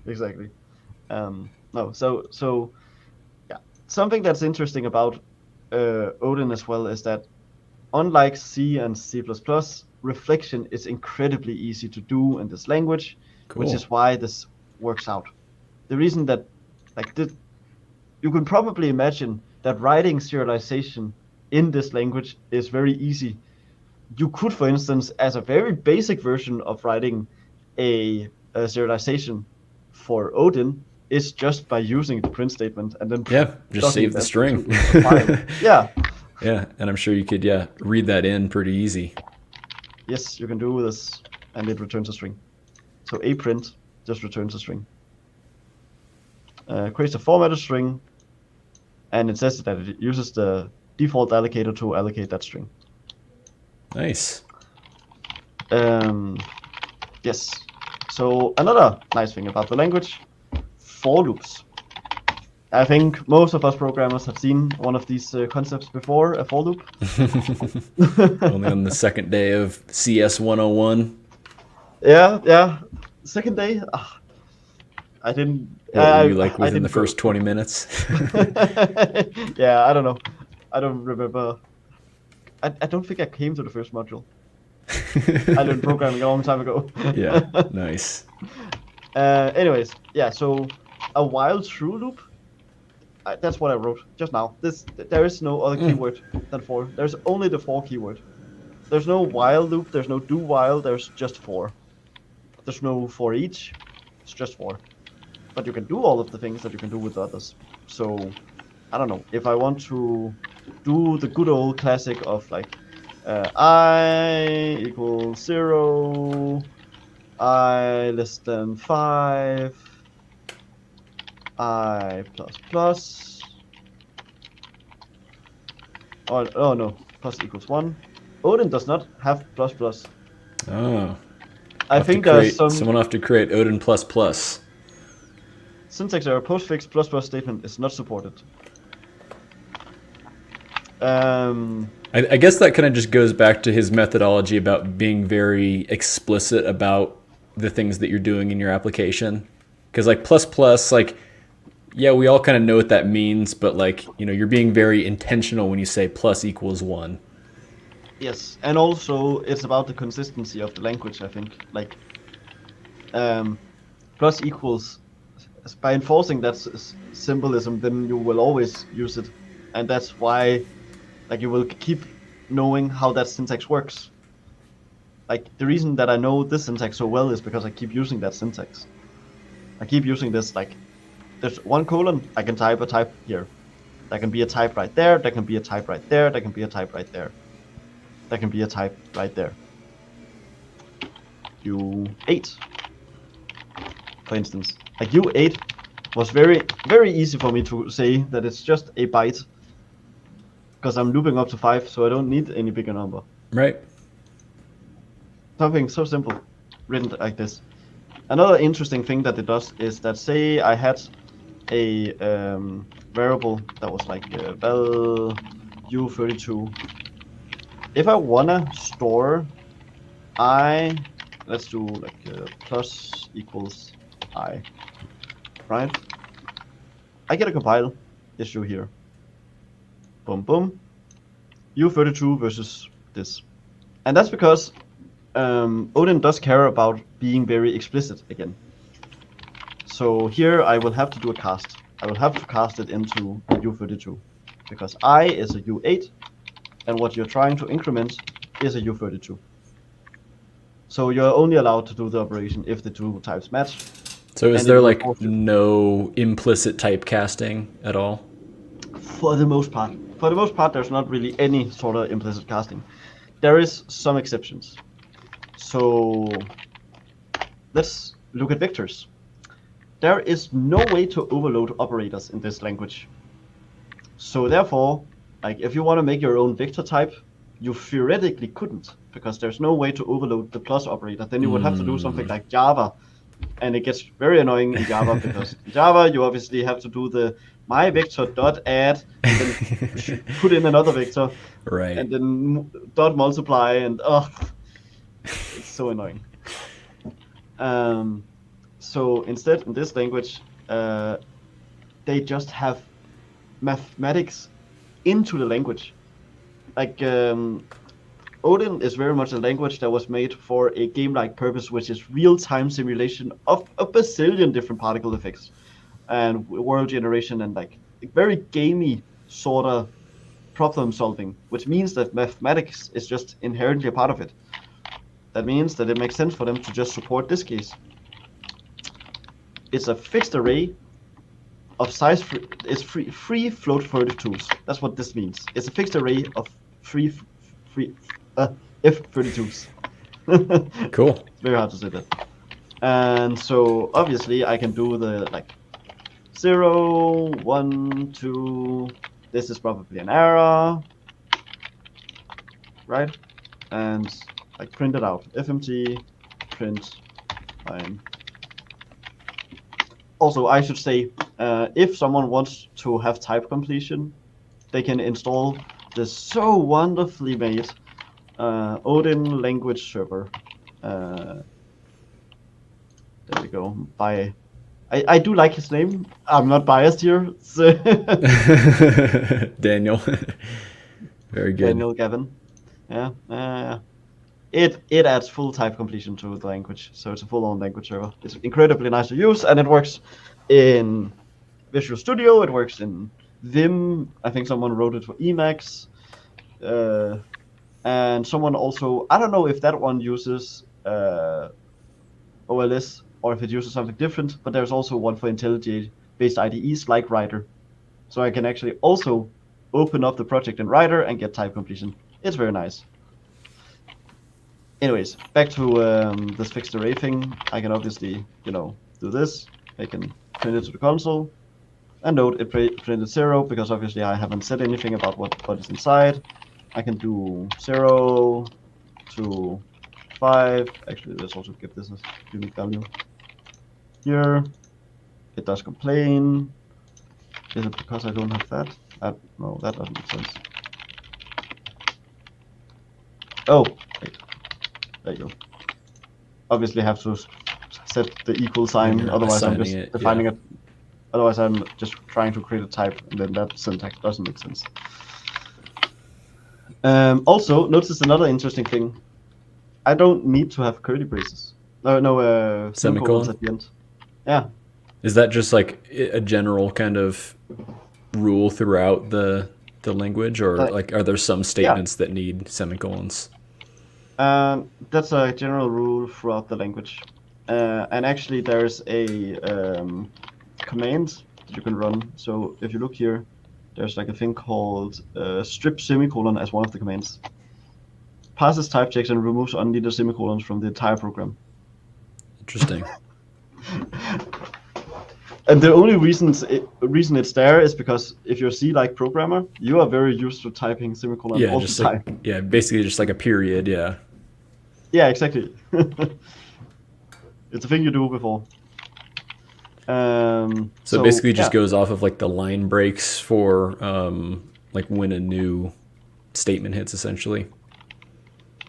exactly. No, so yeah, something that's interesting about Odin as well is that unlike C and C++, reflection is incredibly easy to do in this language, which is why this works out. The reason that, you can probably imagine that writing serialization in this language is very easy. You could, for instance, as a very basic version of writing a serialization for Odin, is just by using the print statement and then just save the string. Yeah. Yeah, and I'm sure you could read that in pretty easy. Yes, you can do this, and it returns a string. So a print just returns a string. Creates a formatted string, and it says that it uses the default allocator to allocate that string. Nice. Yes. So another nice thing about the language, for loops. I think most of us programmers have seen one of these concepts before, a for loop. Only on the second day of CS 101. Yeah. Second day? I didn't... What, were you like within the first 20 minutes? Yeah, I don't know. I don't remember. I don't think I came to the first module. I learned programming a long time ago. Yeah, nice. Anyways, yeah, so a while true loop, that's what I wrote just now. There is no other keyword than for. There's only the for keyword. There's no while loop, there's no do while, there's just for. There's no for each, it's just for. But you can do all of the things that you can do with others. So, I don't know, if I want to do the good old classic of like I equals 0, I less than 5, I plus plus, oh no, plus equals 1. Odin does not have plus plus. Oh. I think there's someone will have to create Odin plus plus. Syntax error postfix plus plus statement is not supported. I guess that kind of just goes back to his methodology about being very explicit about the things that you're doing in your application. Because like plus plus, like, yeah, we all kind of know what that means, but like, you know, you're being very intentional when you say plus equals 1. Yes, and also it's about the consistency of the language, I think. Like, plus equals, by enforcing that symbolism, then you will always use it. And that's why, like, you will keep knowing how that syntax works. Like, the reason that I know this syntax so well is because I keep using that syntax. I keep using this, like, there's one colon, I can type a type here. There can be a type right there, there can be a type right there, there can be a type right there. There can be a type right there. U8, for instance. Like U8 was very, very easy for me to say that it's just a byte. Because I'm looping up to 5, so I don't need any bigger number. Right. Something so simple, written like this. Another interesting thing that it does is that, say I had a variable that was like val u32. If I wanna store I, let's do like plus equals I, right? I get a compile issue here. Boom, boom. U32 versus this. And that's because Odin does care about being very explicit again. So here I will have to do a cast. I will have to cast it into U32. Because I is a U8, and what you're trying to increment is a U32. So you're only allowed to do the operation if the two types match. So is and there it will like force you. no implicit typecasting at all? For the most part. For the most part, there's not really any sort of implicit casting. There is some exceptions. So let's look at vectors. There is no way to overload operators in this language. So therefore, like if you want to make your own vector type, you theoretically couldn't, because there's no way to overload the plus operator. Then you would have to do something like Java, and it gets very annoying in Java because in Java you obviously have to do the my vector dot add and then put in another vector Right. and then dot multiply, and it's so annoying. So instead, in this language, they just have mathematics into the language. Like ODIN is very much a language that was made for a game-like purpose, which is real-time simulation of a bazillion different particle effects and world generation and like very gamey sort of problem solving, which means that mathematics is just inherently a part of it. That means that it makes sense for them to just support this case. It's a fixed array of size free, it's free float 32s. That's what this means. It's a fixed array of free F32s. Cool. It's very hard to say that. And so obviously I can do the like 0, 1, 2. This is probably an error, right? And like print it out. FMT print line. Also, I should say, if someone wants to have type completion, they can install the so wonderfully made ODIN language server. There we go. I do like his name. I'm not biased here. So Daniel. Very good. Daniel Gavin. Yeah. It adds full type completion to the language, so it's a full-on language server. It's incredibly nice to use, and it works in Visual Studio. It works in Vim. I think someone wrote it for Emacs, and someone also, I don't know if that one uses OLS or if it uses something different, but there's also one for IntelliJ-based IDEs like Writer, so I can actually also open up the project in Writer and get type completion. It's very nice. Anyways, back to this fixed array thing. I can obviously, do this. I can print it to the console. And note it printed 0 because obviously I haven't said anything about what is inside. I can do 0 to 5. Actually, let's also give this a unique value. Here, it does complain. Is it because I don't have that? No, that doesn't make sense. Oh, wait. There you go. Obviously have to set the equal sign, otherwise I'm just defining it. Otherwise I'm just trying to create a type, and then that syntax doesn't make sense. Also, notice another interesting thing. I don't need to have curly braces. No, semicolons at the end. Yeah. Is that just like a general kind of rule throughout the language, or like are there some statements that need semicolons? That's a general rule throughout the language. And actually there's a command that you can run. So if you look here, there's like a thing called strip semicolon as one of the commands. Passes type checks and removes unneeded semicolons from the entire program. Interesting. And the only reason it's there is because if you're a C-like programmer, you are very used to typing semicolon all the time. Like, basically just like a period, yeah. Yeah, exactly. It's a thing you do before. So basically just goes off of like the line breaks for like when a new statement hits, essentially.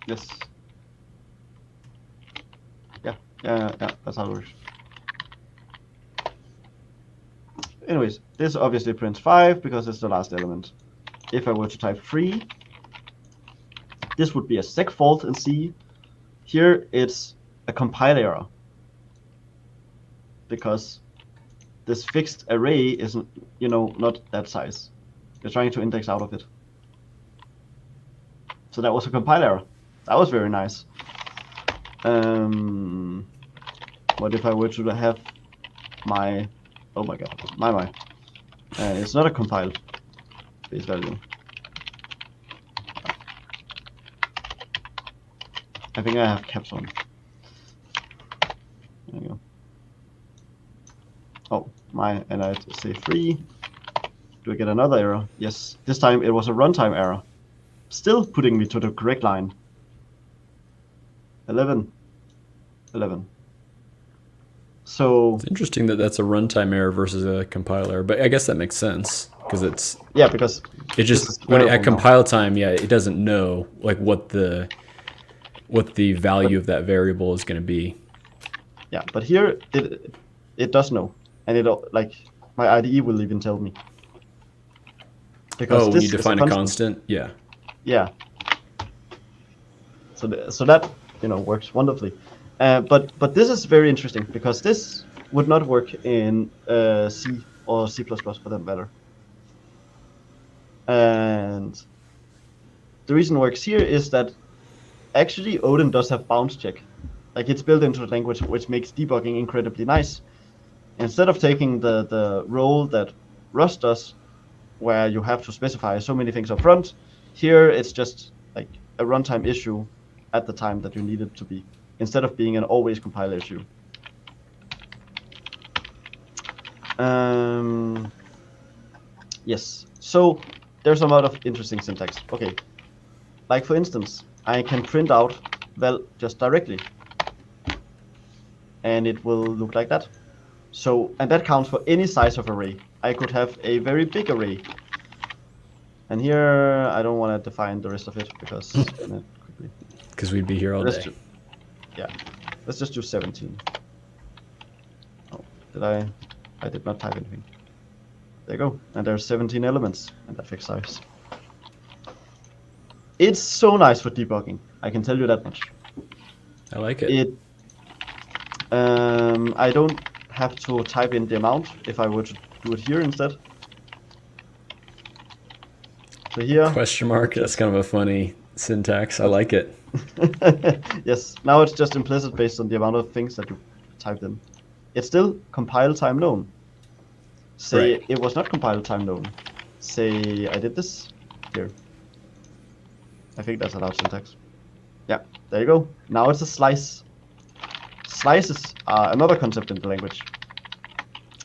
Yes. Yeah, that's how it works. Anyways, this obviously prints 5 because it's the last element. If I were to type 3, this would be a seg fault in C. Here it's a compile error because this fixed array isn't, not that size. You're trying to index out of it. So that was a compile error. That was very nice. What if I were to have my, oh my god, my. It's not a compiled base value. I think I have caps on. There you go. Oh, my, and I say 3. Do I get another error? Yes, this time it was a runtime error. Still putting me to the correct line. 11. So It's interesting that that's a runtime error versus a compile error, but I guess that makes sense because it's yeah, because it just when at compile time, yeah, it doesn't know like what the value of that variable is going to be. Yeah, but here it does know, and it like my IDE will even tell me. Because when you define a constant, yeah. Yeah. So that works wonderfully, but this is very interesting because this would not work in C or C++ for that matter. And the reason it works here is that actually ODIN does have bounds check. Like it's built into the language, which makes debugging incredibly nice. Instead of taking the role that Rust does, where you have to specify so many things up front, here it's just like a runtime issue at the time that you need it to be, instead of being an always compile issue. Yes, so there's a lot of interesting syntax. Okay, like for instance, I can print out val just directly, and it will look like that. So, and that counts for any size of array. I could have a very big array. And here, I don't want to define the rest of it because we'd be here all day. Let's just do 17. Oh, I did not type anything. There you go. And there's 17 elements and that fixed size. It's so nice for debugging. I can tell you that much. I like it. I don't have to type in the amount if I were to do it here instead. So here, question mark, that's kind of a funny syntax. I like it. Yes, now it's just implicit based on the amount of things that you typed in. It's still compile time known. Say right. It was not compile time known. Say I did this here. I think that's allowed syntax. Yeah, there you go. Now it's a slice. Slices are another concept in the language.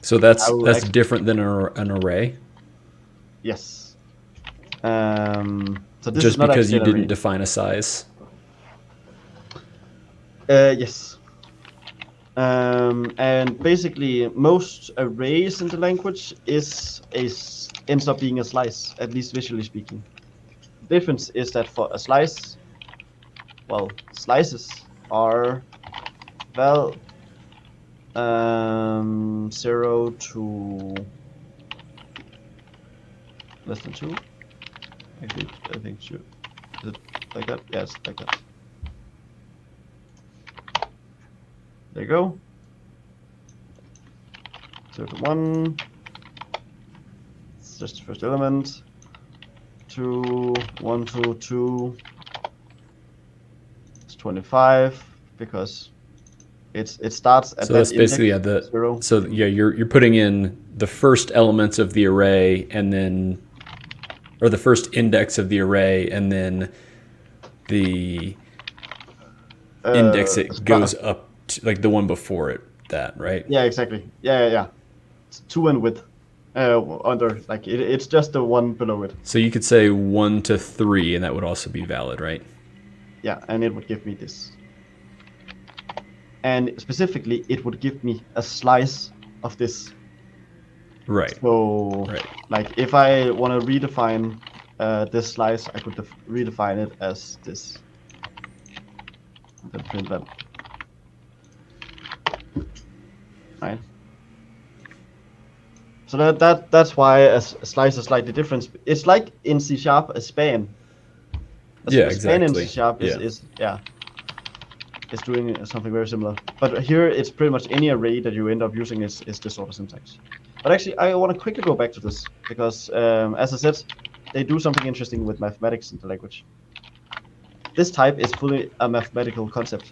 So that's different than an array? Yes. So this just is not because you didn't define a size? Yes. And basically, most arrays in the language ends up being a slice, at least visually speaking. The difference is that for a slice, well, slices are 0 to less than 2. I think sure. Is it like that? Yes, like that. There you go. 0 to 1. It's just the first element. 2, 1 to 2. It's 25 because it starts at so that's basically 0. So yeah, you're putting in the first elements of the array and then, or the first index of the array and then the index it goes up to, like the one before it, that, right? Yeah, exactly. Yeah. It's 2 and width. Under like it's just the one below it. So you could say 1 to 3, and that would also be valid, right? Yeah, and it would give me this. And specifically, it would give me a slice of this. Right. So, like, if I want to redefine this slice, I could redefine it as this. Then print that. Right. So that's why a slice is slightly different. It's like in C# a span. A span in C# is doing something very similar. But here it's pretty much any array that you end up using is this sort of syntax. But actually, I want to quickly go back to this because, as I said, they do something interesting with mathematics in the language. This type is fully a mathematical concept.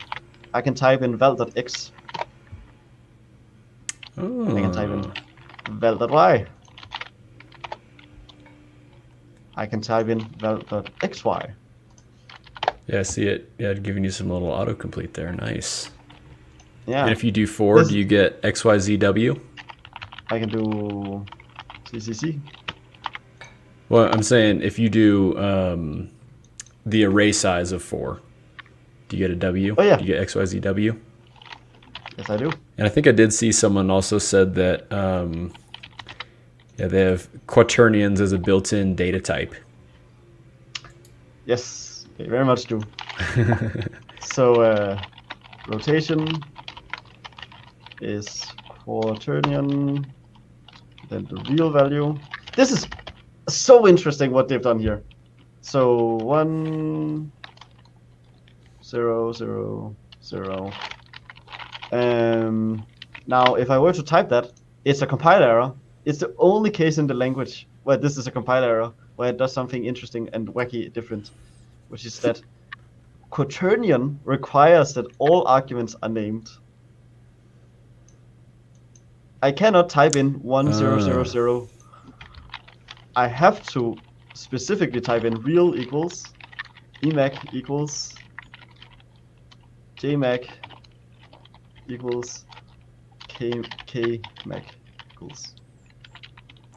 I can type in val.x. I can type in Oh. val.y. I can type in val.xy. Yeah, I see it. Yeah, giving you some little autocomplete there. Nice. Yeah. And if you do 4, This do you get XYZW? I can do CCC. Well, I'm saying if you do the array size of 4, do you get a W? Oh yeah, Do you get XYZW? yes I do. And I think I did see someone also said that yeah, they have quaternions as a built-in data type. Yes, they very much do. So rotation is quaternion, then the real value. This is so interesting what they've done here. So 1, 0, 0, 0. Now, if I were to type that, it's a compile error. It's the only case in the language where this is a compile error, where it does something interesting and wacky different, which is that quaternion requires that all arguments are named. I cannot type in 1000. I have to specifically type in real equals emac equals jmac equals kmac equals.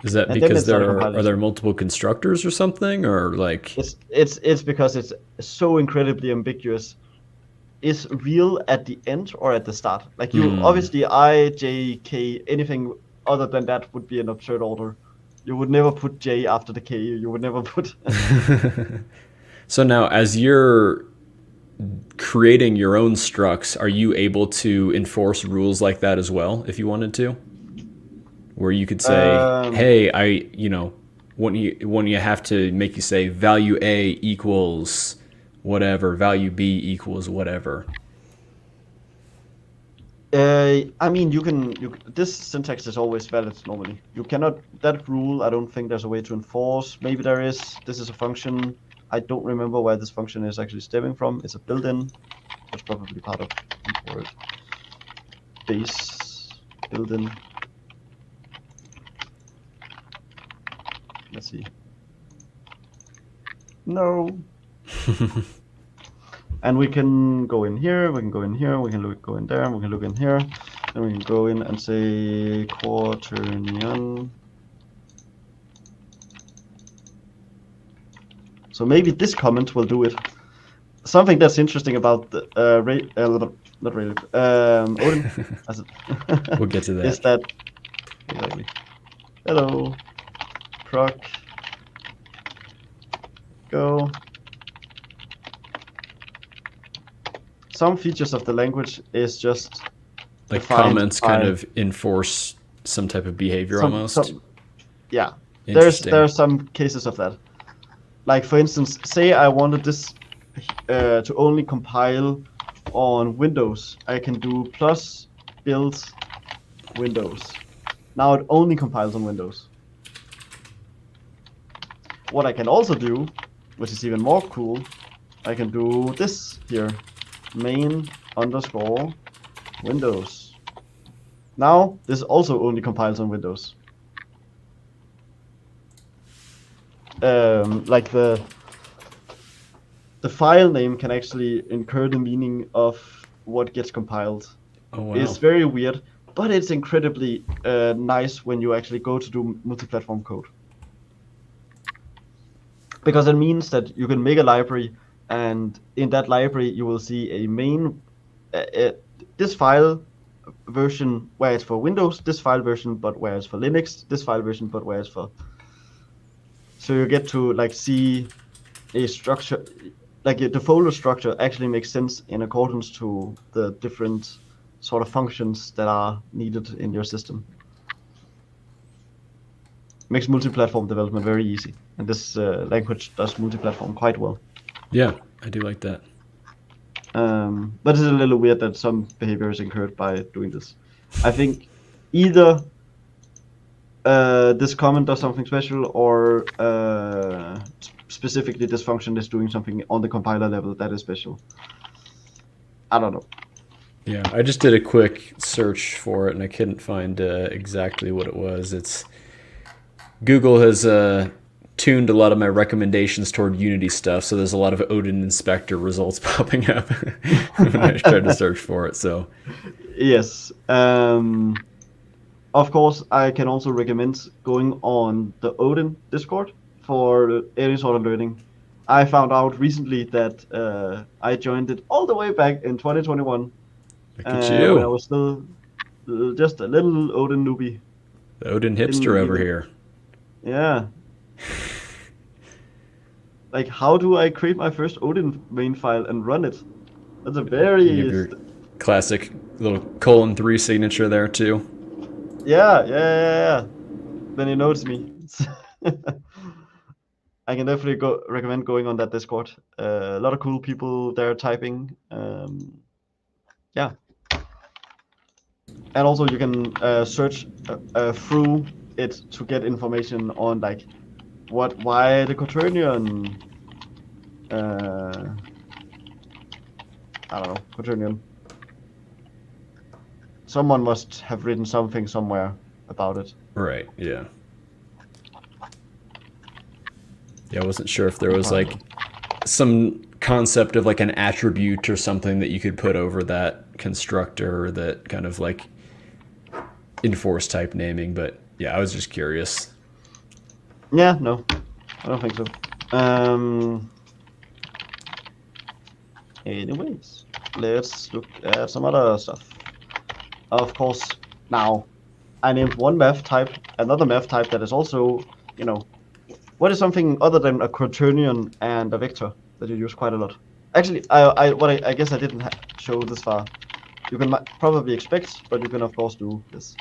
Is that And then because it's not a there are compilation. there multiple constructors or something, or like? It's because it's so incredibly ambiguous. Is real at the end or at the start? Like you obviously I, J, K, anything other than that would be an absurd order. You would never put J after the K. You would never put. So now, as you're creating your own structs, are you able to enforce rules like that as well if you wanted to? Where you could say, hey, when you have to make you say value A equals whatever, value B equals whatever. I mean, this syntax is always valid normally. You cannot, that rule, I don't think there's a way to enforce. Maybe there is. This is a function. I don't remember where this function is actually stemming from. It's a built-in. That's probably part of import base built-in. Let's see. No. And we can go in here, we can go in here, we can go in there, we can look in here, and we can go in and say quaternion. So maybe this comment will do it. Something that's interesting about the not really Odin, We'll get to that. is that exactly. Hello, proc go. Some features of the language is just like comments kind of enforce some type of behavior almost. Yeah, there are some cases of that. Like for instance, say I wanted this to only compile on Windows. I can do plus build Windows. Now it only compiles on Windows. What I can also do, which is even more cool, I can do this here. Main underscore Windows. Now this also only compiles on Windows. Like the file name can actually incur the meaning of what gets compiled. Oh, wow. It's very weird, but it's incredibly nice when you actually go to do multi-platform code. Because it means that you can make a library, and in that library you will see a main, this file version where it's for Windows, this file version but where it's for Linux, this file version but where it's for. So you get to like see a structure, like the folder structure actually makes sense in accordance to the different sort of functions that are needed in your system. Makes multi-platform development very easy, and this language does multi-platform quite well. Yeah, I do like that. But it's a little weird that some behavior is incurred by doing this. I think either this comment does something special, or specifically this function is doing something on the compiler level that is special. I don't know. Yeah, I just did a quick search for it and I couldn't find exactly what it was. It's Google has tuned a lot of my recommendations toward Unity stuff, so there's a lot of Odin Inspector results popping up when I tried to search for it. So Yes. Of course, I can also recommend going on the Odin Discord for any sort of learning. I found out recently that I joined it all the way back in 2021 look at when I you, was still just a little Odin newbie. the Odin hipster Didn't over even, here. yeah. Like, how do I create my first Odin main file and run it? That's a You give very, your classic little :3 signature there too. yeah. Then he knows me. I can definitely recommend going on that Discord. A lot of cool people there typing. Yeah, and also you can search through it to get information on like why the quaternion. I don't know, quaternion. Someone must have written something somewhere about it. Right. Yeah. Yeah, I wasn't sure if there was like some concept of like an attribute or something that you could put over that constructor that kind of like enforce type naming, but yeah, I was just curious. Yeah, no, I don't think so. Anyways, let's look at some other stuff. Of course, now I named one math type, another math type that is also, you know, what is something other than a quaternion and a vector that you use quite a lot? Actually, I guess I didn't show this far. You can probably expect, but you can of course do this.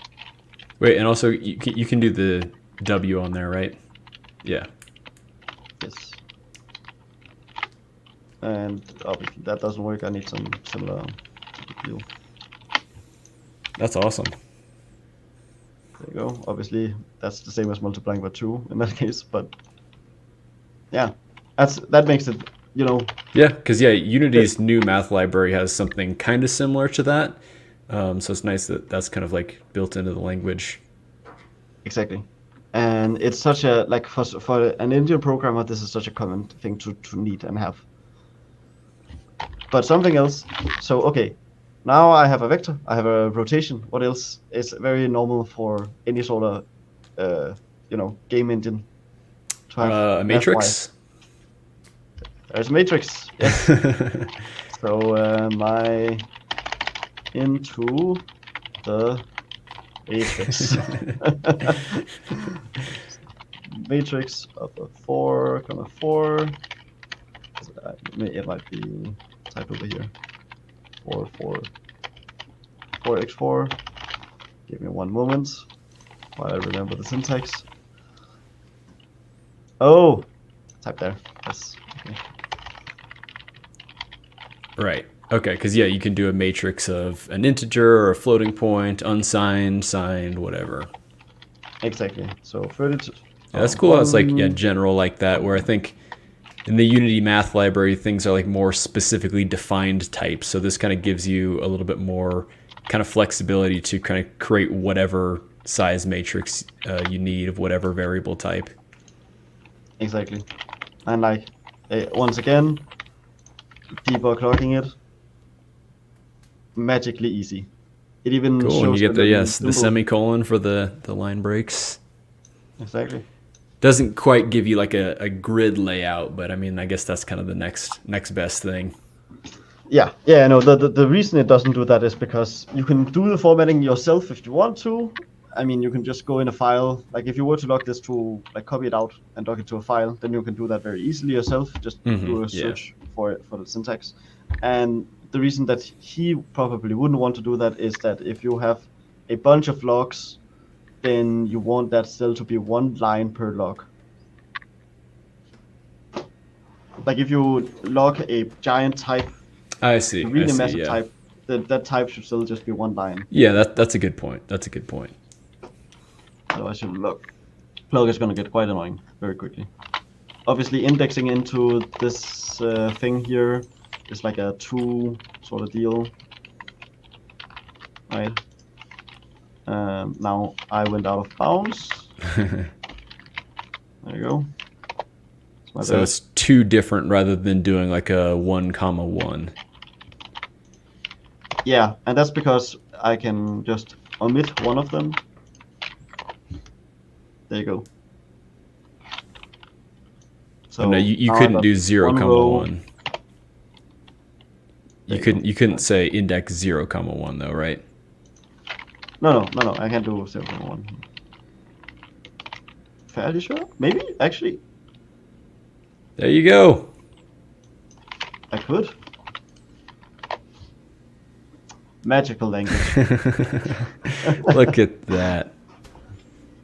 Wait, and also you can do the W on there, right? Yeah. Yes. And obviously that doesn't work. I need some similar deal. That's awesome. There you go. Obviously that's the same as multiplying by 2 in that case, but yeah, that makes it, you know. Yeah, because yeah, Unity's new math library has something kind of similar to that. So it's nice that that's kind of like built into the language. Exactly. And it's such a, like, for an Indian programmer, this is such a common thing to need and have. But something else. So, okay, now I have a vector, I have a rotation. What else is very normal for any sort of, game engine to have A matrix? There's a matrix, yes. So, my into the matrix. Matrix of a 4, 4. It might be type over here. 4x4. Give me one moment while I remember the syntax. Oh, type there. Yes. Okay. Right. Okay, because yeah, you can do a matrix of an integer or a floating point, unsigned, signed, whatever. Exactly. So 32. Yeah, that's cool. It's like general like that, where I think in the Unity math library things are like more specifically defined types. So this kind of gives you a little bit more kind of flexibility to kind of create whatever size matrix you need of whatever variable type. Exactly. And like once again, debug logging it. Magically easy. It even Cool. shows And you get the symbol. semicolon for the line breaks. Exactly. Doesn't quite give you like a grid layout, but I mean, I guess that's kind of the next best thing. Yeah. No. The reason it doesn't do that is because you can do the formatting yourself if you want to. I mean, you can just go in a file. Like if you were to log this to like copy it out and dock it to a file, then you can do that very easily yourself. Just do a search for the syntax. And the reason that he probably wouldn't want to do that is that if you have a bunch of logs, then you want that still to be one line per log. Like if you log a giant type, I see. a really massive yeah. type, that type should still just be one line. Yeah, that's a good point. That's a good point. Otherwise, your log is going to get quite annoying very quickly. Obviously, indexing into this thing here is like a 2 sort of deal. right? Now I went out of bounds. There you go. So it's two different rather than doing like a 1, 1. Yeah, and that's because I can just omit one of them. There you go. So no, you couldn't do 0, 1. You couldn't say index 0, 1 though, right? No, I can't do 0, 1. Fairly sure? Maybe, actually. There you go. I could. Magical language. Look at that.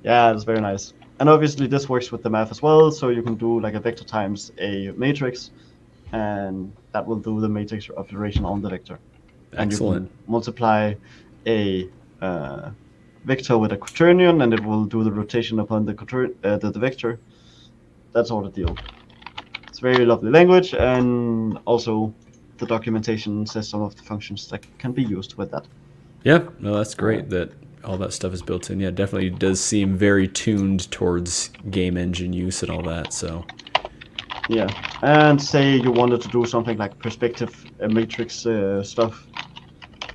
Yeah, it's very nice. And obviously this works with the math as well, so you can do like a vector times a matrix, and that will do the matrix operation on the vector. And you Excellent. can multiply a vector with a quaternion, and it will do the rotation upon the vector. That's all the deal. It's a very lovely language, and also the documentation says some of the functions that can be used with that. Yeah, no, that's great that all that stuff is built in. Yeah, definitely does seem very tuned towards game engine use and all that. So yeah, and say you wanted to do something like perspective matrix stuff.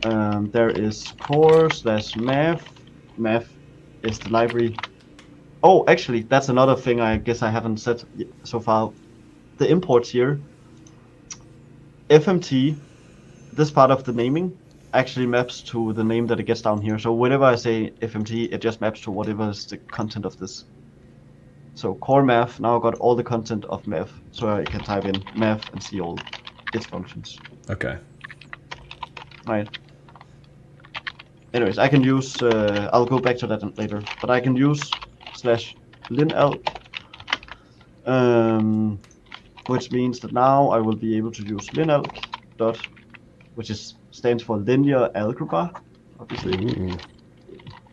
There is core/math. Math is the library. Oh, actually, that's another thing I guess I haven't said so far. The imports here, FMT, this part of the naming actually maps to the name that it gets down here. So whenever I say FMT, it just maps to whatever is the content of this. So core math, now I got all the content of math. So I can type in math and see all its functions. okay. Right. Anyways, I can use, I'll go back to that later, but I can use /linalc, which means that now I will be able to use linalc dot, which stands for linear algebra, obviously. Ooh.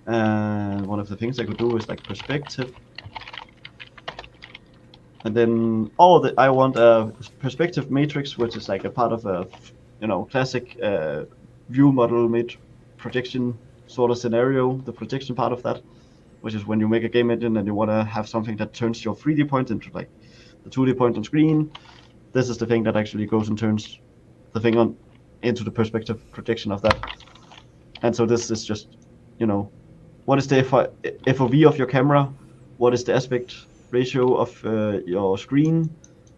And one of the things I could do is like perspective. And then I want a perspective matrix, which is like a part of a, classic view model projection sort of scenario, the projection part of that, which is when you make a game engine and you want to have something that turns your 3D point into like the 2D point on screen. This is the thing that actually goes and turns the thing on into the perspective projection of that. And so this is just, what is the FOV of your camera? What is the aspect ratio of your screen?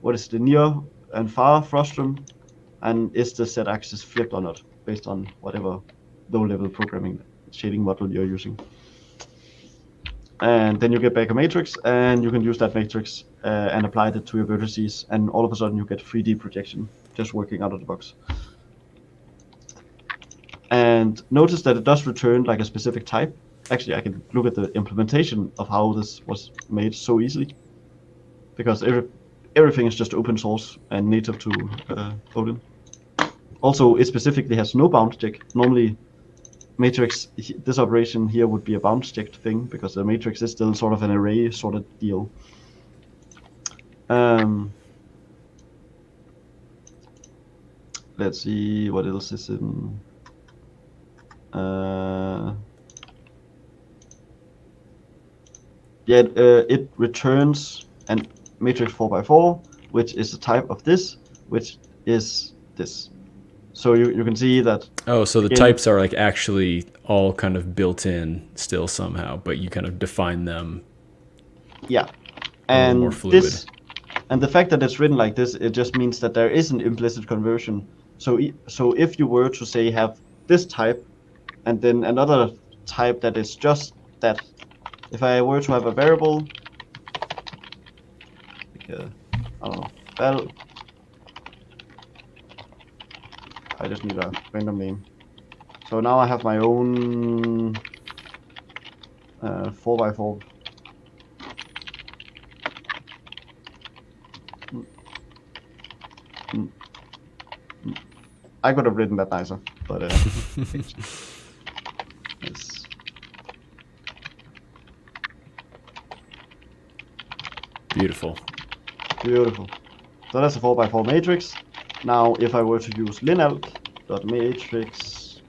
What is the near and far frustum? And is the z-axis flipped or not, based on whatever low-level programming shading model you're using. And then you get back a matrix, and you can use that matrix and apply it to your vertices, and all of a sudden you get 3D projection just working out of the box. And notice that it does return like a specific type. Actually, I can look at the implementation of how this was made so easily, because everything is just open source and native to ODIN. Also, it specifically has no bound check. Normally, matrix, this operation here would be a bound checked thing, because the matrix is still sort of an array sort of deal. Let's see what else is in. It returns a matrix 4x4, which is the type of this, which is this. So you can see that. Oh, so the types are like actually all kind of built in still somehow, but you kind of define them. Yeah, and more fluid. And the fact that it's written like this, it just means that there is an implicit conversion. So if you were to say have this type, and then another type that is just that. If I were to have a variable, like I don't know, val. I just need a random name. So now I have my own 4x4. I could have written that nicer, but it's Beautiful. Beautiful. So that's a 4x4 matrix. Now, if I were to use linalc.matrix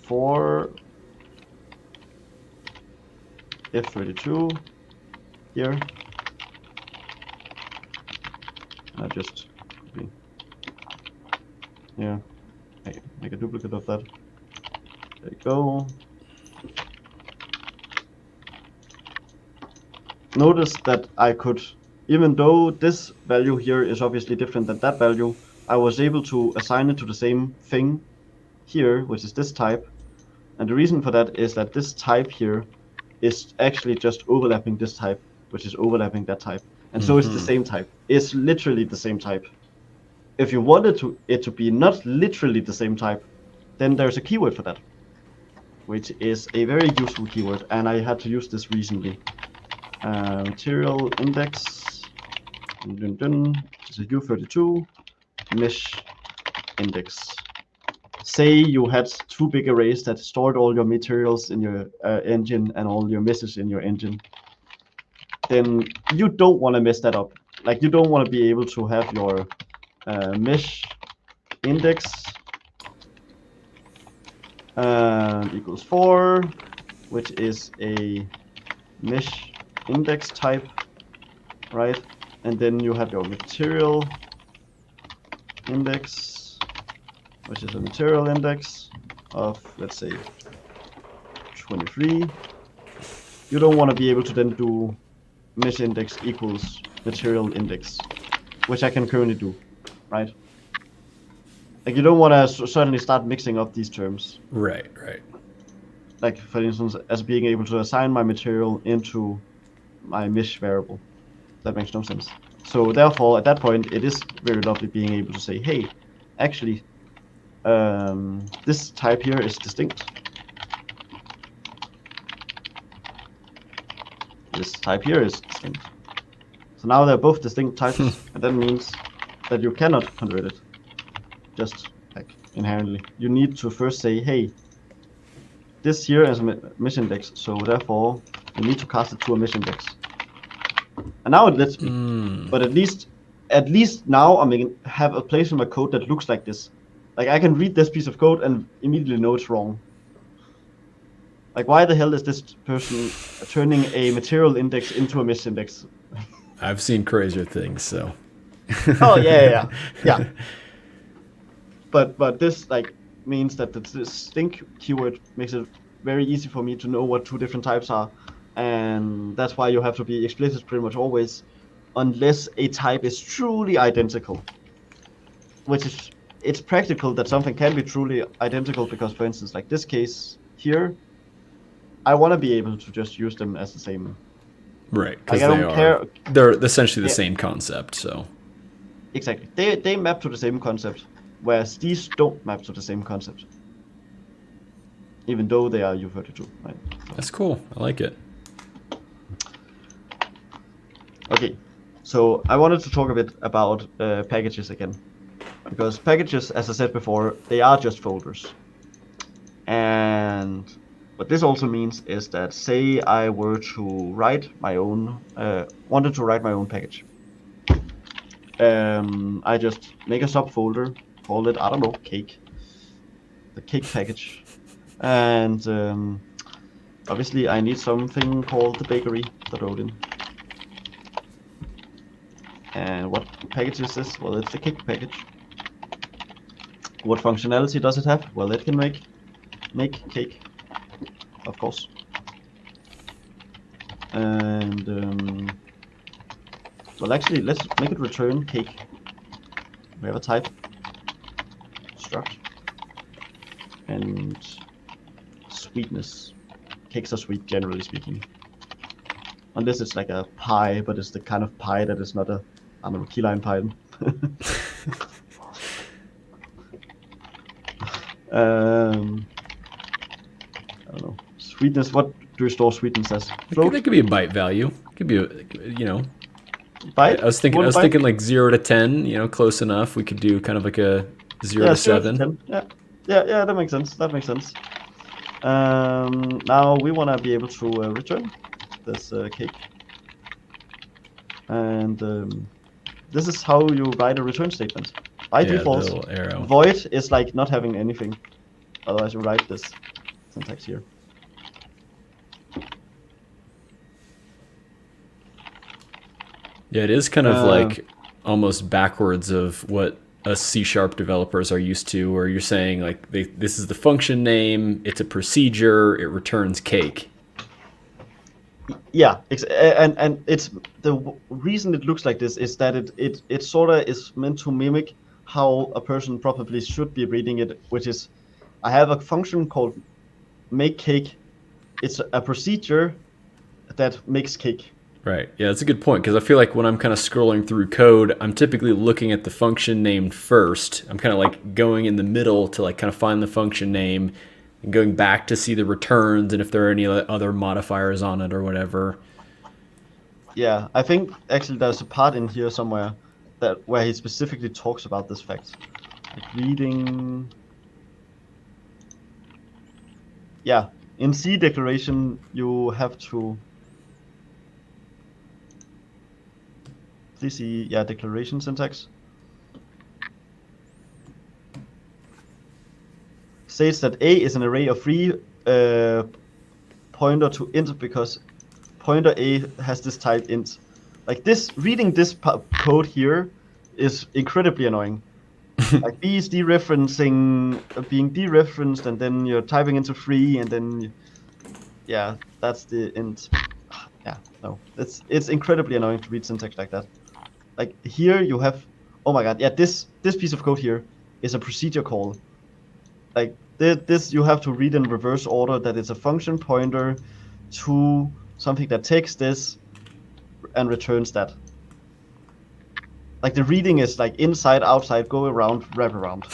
for F32 here. I just copy. Yeah, make a duplicate of that. There you go. Notice that I could, even though this value here is obviously different than that value, I was able to assign it to the same thing here, which is this type. And the reason for that is that this type here is actually just overlapping this type, which is overlapping that type. And so it's the same type. It's literally the same type. If you wanted it to be not literally the same type, then there's a keyword for that, which is a very useful keyword, and I had to use this recently. Material index, it's a U32 mesh index. Say you had two big arrays that stored all your materials in your engine and all your meshes in your engine. Then you don't want to mess that up. Like, you don't want to be able to have your mesh index equals 4, which is a mesh index type, right? And then you have your material index, which is a material index of, let's say, 23. You don't want to be able to then do mesh index equals material index, which I can currently do, right? Like, you don't want to suddenly start mixing up these terms. Right. Like, for instance, as being able to assign my material into my mesh variable. That makes no sense. So therefore, at that point, it is very lovely being able to say, hey, actually, this type here is distinct. This type here is distinct. So now they're both distinct types, and that means that you cannot convert it just like inherently. You need to first say, hey, this here is a mesh index, so therefore you need to cast it to a mesh index. And now it lets me, but at least now I have a place in my code that looks like this. Like, I can read this piece of code and immediately know it's wrong. Like, why the hell is this person turning a material index into a mesh index? I've seen crazier things, so. Oh yeah. But this like means that the distinct keyword makes it very easy for me to know what two different types are, and that's why you have to be explicit pretty much always, unless a type is truly identical. Which is, it's practical that something can be truly identical because, for instance, like this case here, I want to be able to just use them as the same. Right, because like, they're essentially the same concept, so. Exactly. They map to the same concept, whereas these don't map to the same concept. Even though they are U32, right? So. That's cool. I like it. Okay, so I wanted to talk a bit about packages again. Because packages, as I said before, they are just folders. And what this also means is that, say I were to write my own, wanted to write my own package. I just make a subfolder, call it, I don't know, cake. The cake package. And obviously I need something called the bakery.odin. And what package is this? Well, it's the cake package. What functionality does it have? Well, it can make cake, of course. And well, actually, let's make it return cake. We have a type struct and sweetness. Cakes are sweet, generally speaking, unless it's like a pie, but it's the kind of pie that is not a, I don't know, key lime pie. I don't know. Sweetness, what do you store sweetness as? Float? That could be a byte value. Could be a, Byte? I was thinking like 0 to 10, close enough. We could do kind of like a 0 to 7. 0 to 10. Yeah, that makes sense. Now we want to be able to return this cake. And this is how you write a return statement. By default, the little arrow. void is like not having anything. Otherwise you write this. syntax here. Yeah, it is kind of like almost backwards of what us C# developers are used to, where you're saying like this is the function name, it's a procedure, it returns cake. Yeah, and it's reason it looks like this is that it sort of is meant to mimic how a person probably should be reading it, which is I have a function called make cake. It's a procedure that makes cake. Right. Yeah, that's a good point, because I feel like when I'm kind of scrolling through code, I'm typically looking at the function name first. I'm kind of like going in the middle to like kind of find the function name and going back to see the returns and if there are any other modifiers on it or whatever. Yeah, I think actually there's a part in here somewhere where he specifically talks about this fact. Like reading. Yeah, in C declaration you have to. Please see, yeah, declaration syntax. States that A is an array of free pointer to int because pointer A has this type int. Like this, reading this code here is incredibly annoying. Like B is dereferencing, being dereferenced, and then you're typing into free, and then, yeah, that's the int. Yeah, no, it's incredibly annoying to read syntax like that. Like here you have, oh my god, yeah, this piece of code here is a procedure call. Like this you have to read in reverse order, that it's a function pointer to something that takes this and returns that. Like the reading is like inside, outside, go around, wrap around.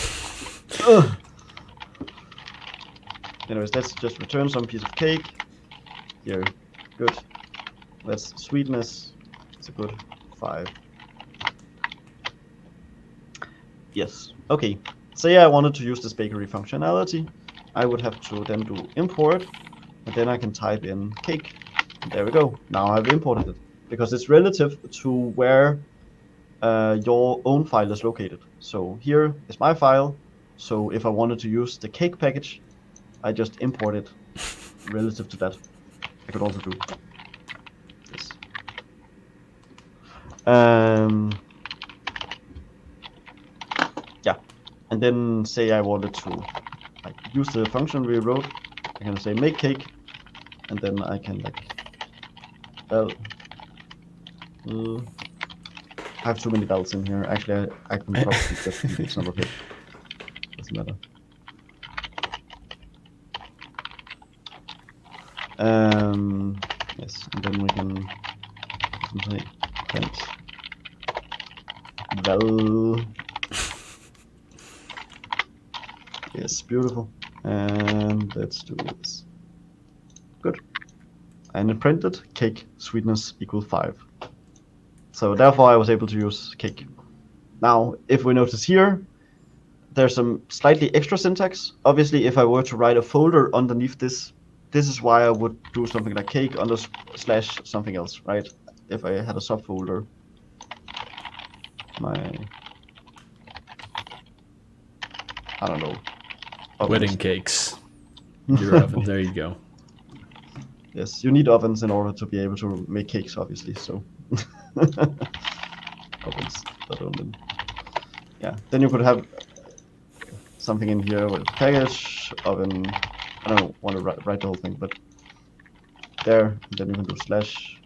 Anyways, let's just return some piece of cake. Here, good. Let's sweetness. It's a good 5. Yes. Okay. Say I wanted to use this bakery functionality, I would have to then do import, and then I can type in cake. And there we go. Now I've imported it because it's relative to where your own file is located. So here is my file. So if I wanted to use the cake package, I just import it relative to that. I could also do this. Yeah, and then say I wanted to like use the function we wrote. I can say make cake, and then I can like, well, I have too many bells in here. Actually, I can probably just delete some of it. Doesn't matter. Yes, and then we can say print well. Yes, beautiful. And let's do this. Good. And it printed cake sweetness equal 5. So therefore I was able to use cake. Now, if we notice here, there's some slightly extra syntax. Obviously, if I were to write a folder underneath this, this is why I would do something like cake under slash something else, right? If I had a subfolder, I don't know. Wedding cakes. Your oven. There you go. Yes, you need ovens in order to be able to make cakes, obviously. So ovens, but only. Yeah. Then you could have something in here with package oven. I don't want to write the whole thing, but there. And then you can do slash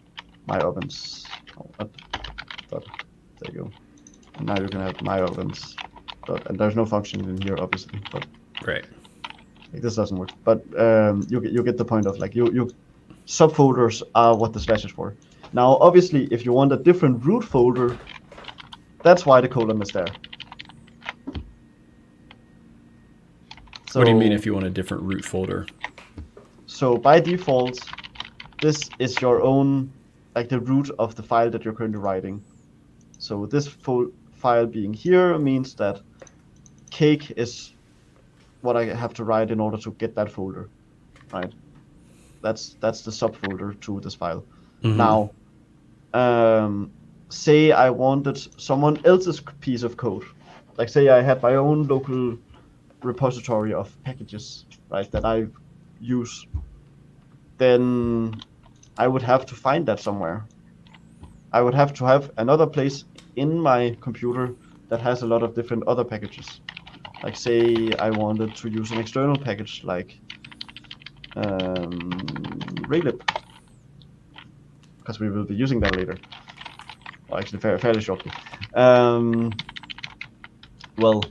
my ovens. Oh, what? Dot. There you go. And now you can have my ovens. Dot. And there's no function in here, obviously, but. Right. Like this doesn't work, but you get the point of like you subfolders are what the slash is for. Now, obviously, if you want a different root folder, that's why the colon is there. So, what do you mean if you want a different root folder? So by default, this is your own, like the root of the file that you're currently writing. So this file being here means that cake is what I have to write in order to get that folder, right? That's the subfolder to this file. Mm-hmm. Now, say I wanted someone else's piece of code. Like say I had my own local repository of packages, right? That I use, then I would have to find that somewhere. I would have to have another place in my computer that has a lot of different other packages. Like say I wanted to use an external package like Raylib, because we will be using that later. Well, actually fairly shortly. Well,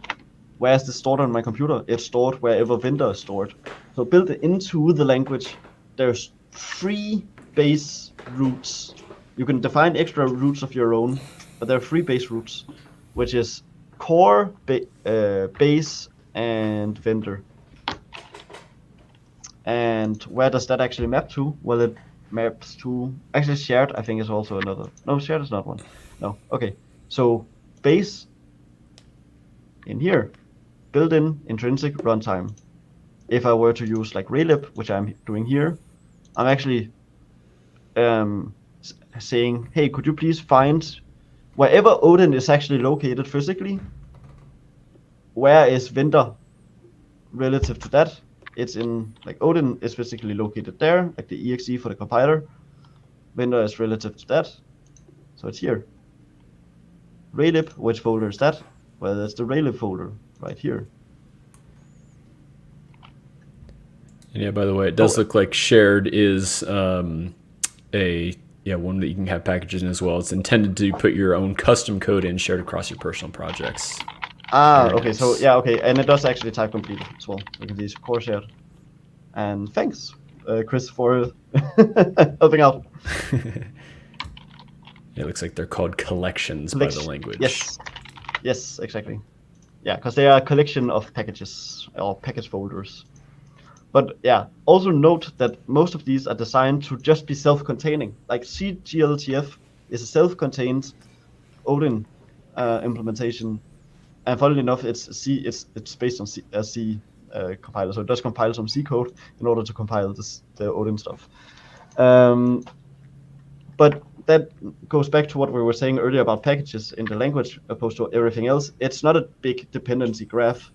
where is this stored on my computer? It's stored wherever Vendor is stored. So built into the language, there's 3 base roots. You can define extra roots of your own, but there are 3 base roots, which is core, base, and vendor. And where does that actually map to? Well, it maps to, actually shared I think is also another. No, shared is not one. No, okay. So base in here, built-in intrinsic runtime. If I were to use like Raylib, which I'm doing here, I'm actually saying, hey, could you please find wherever ODIN is actually located physically, where is vendor relative to that? It's in, like, ODIN is physically located there, like the exe for the compiler. Vendor is relative to that, so it's here. Raylib, which folder is that? Well, that's the Raylib folder right here. And yeah, by the way, it does look like shared is one that you can have packages in as well. It's intended to put your own custom code in, shared across your personal projects. Very okay, nice. So yeah, okay, and it does actually type complete as well. You can see core shared. And thanks, Chris, for helping out. It looks like they're called collections by the language. Yes, exactly. Yeah, because they are a collection of packages or package folders. But yeah, also note that most of these are designed to just be self-containing. Like CGLTF is a self-contained ODIN implementation, and funnily enough, it's based on C compiler, so it does compile some C code in order to compile the ODIN stuff. But that goes back to what we were saying earlier about packages in the language opposed to everything else. It's not a big dependency graph.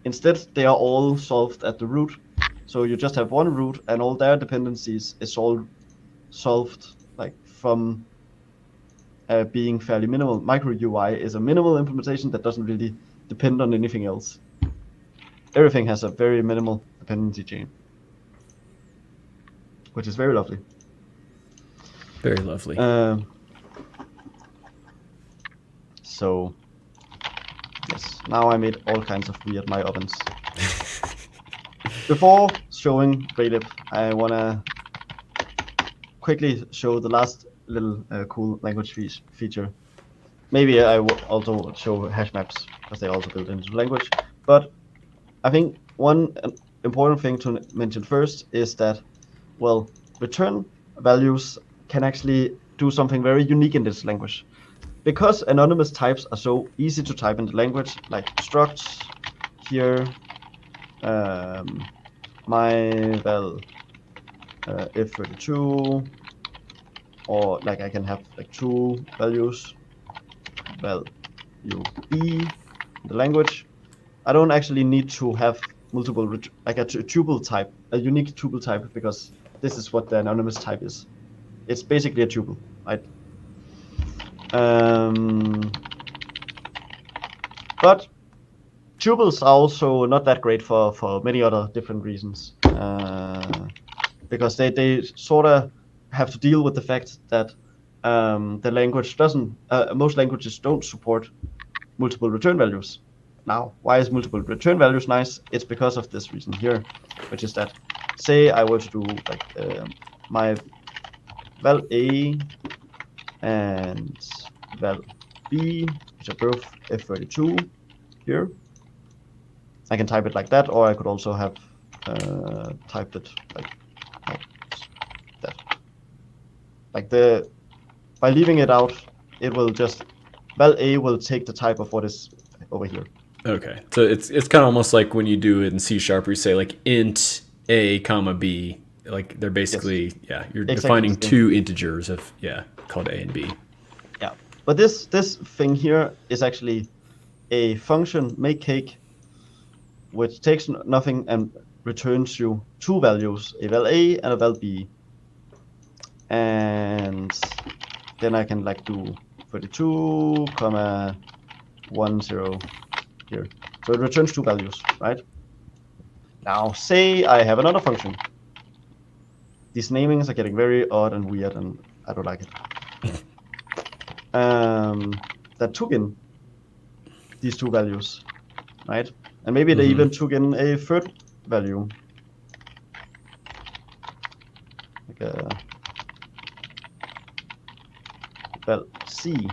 Instead, they are all solved at the root. So you just have one root, and all their dependencies is all solved like from being fairly minimal. Micro UI is a minimal implementation that doesn't really depend on anything else. Everything has a very minimal dependency chain, which is very lovely. Very lovely. So, yes, now I made all kinds of weird my ovens. Before showing Raylib, I want to quickly show the last little cool language feature. Maybe I will also show hash maps, because they're also built into the language. But I think one important thing to mention first is that, well, return values can actually do something very unique in this language. Because anonymous types are so easy to type in the language, like structs here, my val if32, or like I can have like true values, val ub in the language. I don't actually need to have multiple, like a tuple type, a unique tuple type, because this is what the anonymous type is. It's basically a tuple, right? But tuples are also not that great for many other different reasons, because they sort of have to deal with the fact that the language doesn't, most languages don't support multiple return values. Now, why is multiple return values nice? It's because of this reason here, which is that, say I were to do like my val A and val B, which are both F32 here. I can type it like that, or I could also have typed it like that. Like by leaving it out, it will just, val A will take the type of what is over here. Okay, so it's kind of almost like when you do it in C# where you say like int A comma B, like they're basically, yes. You're exactly defining two integers of, called A and B. Yeah, but this thing here is actually a function make cake, which takes nothing and returns you two values, a val A and a val B. And then I can like do 32, 10 here. So it returns two values, right? Now say I have another function. These namings are getting very odd and weird, and I don't like it. That took in these two values, right? And maybe they even took in a third value, like a val C,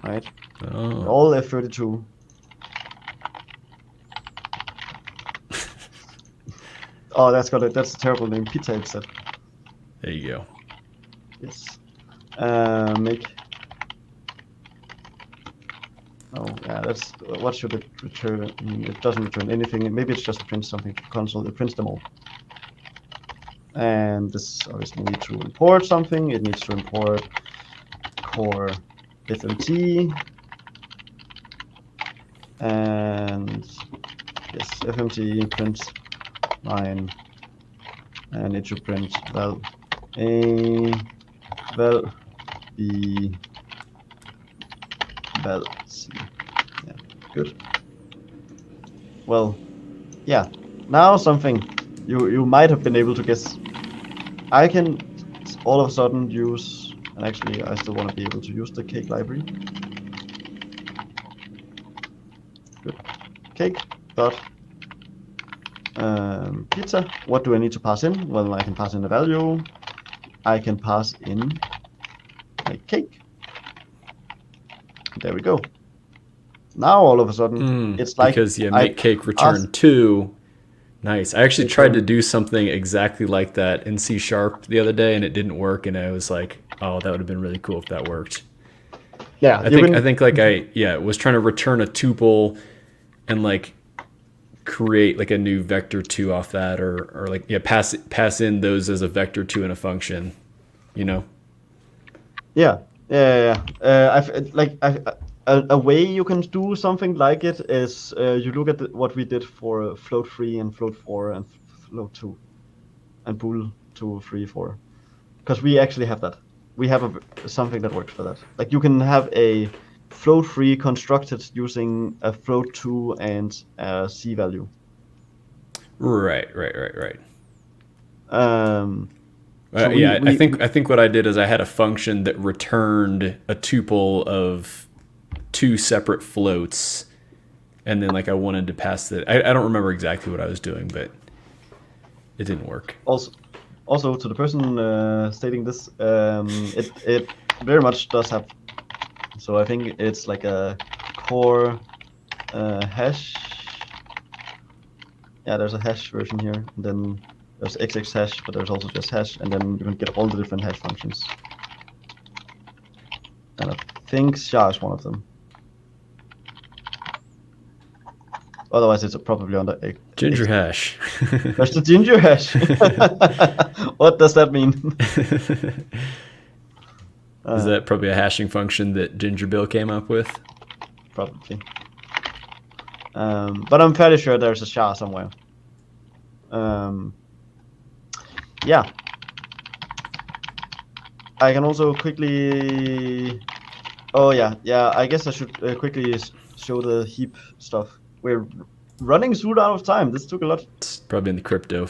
right? Oh. All F32. Oh, that's a terrible name. Pizza instead. There you go. Yes. Make. Oh, yeah. That's what should it return? It doesn't return anything. Maybe it's just to print something to console. It prints them all. And this obviously needs to import something. It needs to import core FMT. And yes, FMT print line, and it should print val A, val B, val C. Yeah, good. Well, yeah. Now something you might have been able to guess. I can all of a sudden use, and actually I still want to be able to use the cake library. Good. Cake dot pizza. What do I need to pass in? Well, I can pass in a value. I can pass in a cake. There we go. Now all of a sudden it's like because make cake return 2. Nice. I actually tried to do something exactly like that in C# the other day, and it didn't work. And I was like, oh, that would have been really cool if that worked. Yeah, I think like I was trying to return a tuple and like create like a new vector 2 off that, or like pass in those as a vector 2 in a function, you know. Yeah. A way you can do something like it is you look at what we did for float 3 and float 4 and float 2 and bool 2, 3, 4, because we actually have that. We have something that works for that. Like you can have a float 3 constructed using a float 2 and a C value. Right. So I think what I did is I had a function that returned a tuple of 2 separate floats, and then like I wanted to pass it. I don't remember exactly what I was doing, but it didn't work. Also to the person stating this, it very much does have. So I think it's like a core hash. Yeah, there's a hash version here, and then there's XX hash, but there's also just hash, and then you can get all the different hash functions. And I think SHA is one of them. Otherwise, it's probably under a ginger hash. There's the ginger hash. What does that mean? Is that probably a hashing function that Ginger Bill came up with? Probably. But I'm fairly sure there's a SHA somewhere. Yeah. I can also quickly. Oh yeah. I guess I should quickly show the heap stuff. We're running through out of time. This took a lot. It's probably in the crypto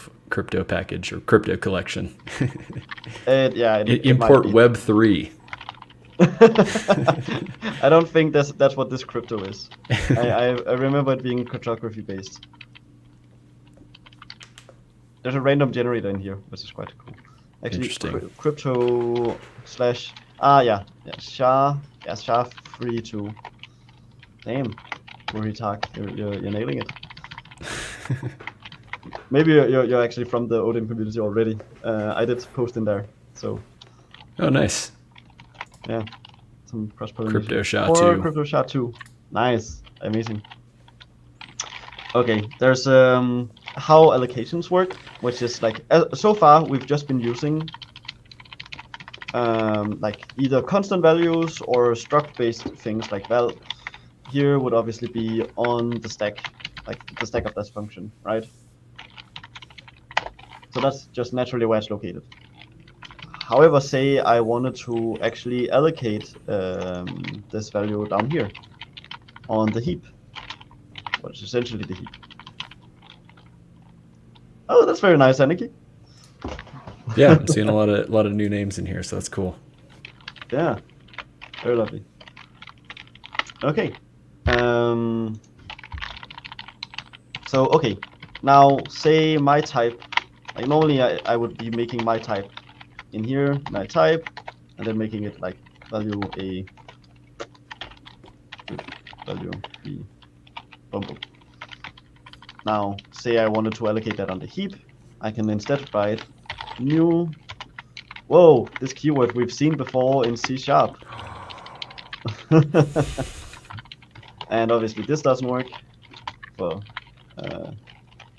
package or crypto collection. Import Web 3. I don't think that's what this crypto is. I remember it being cryptography based. There's a random generator in here, which is quite cool. Actually, crypto slash SHA-32. Damn, Talk, you're nailing it. Maybe you're actually from the ODIN community already. I did post in there, so. Oh, nice. Yeah, some cross-pollination. Crypto SHA-2. Crypto SHA-2. Nice, amazing. Okay, there's how allocations work, which is like so far we've just been using like either constant values or struct-based things like val. Here would obviously be on the stack, like the stack of that function, right? So that's just naturally where it's located. However, say I wanted to actually allocate this value down here on the heap, what is essentially the heap. Oh, that's very nice, Aniki. Yeah, I'm seeing a lot of new names in here, so that's cool. Yeah, very lovely. Okay. So okay, now say my type. Like normally I would be making my type in here, my type, and then making it like value A, value B, boom, boom. Now say I wanted to allocate that on the heap, I can instead write new. Whoa, this keyword we've seen before in C#. And obviously this doesn't work for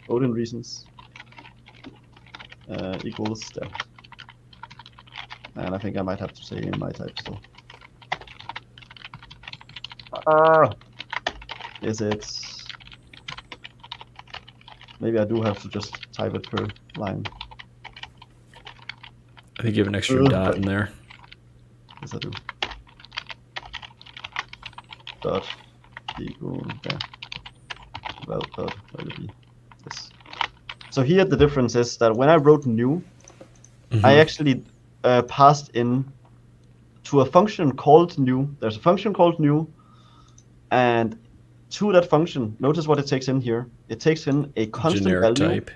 ODIN reasons. Equals that. And I think I might have to say in my type still. Is it? Maybe I do have to just type it per line. I think you have an extra dot in there. Yes, I do. Dot equal there. Well, dot value b. Yes. So here the difference is that when I wrote new, I actually passed in to a function called new. There's a function called new, and to that function, notice what it takes in here. It takes in a constant Generic value. type.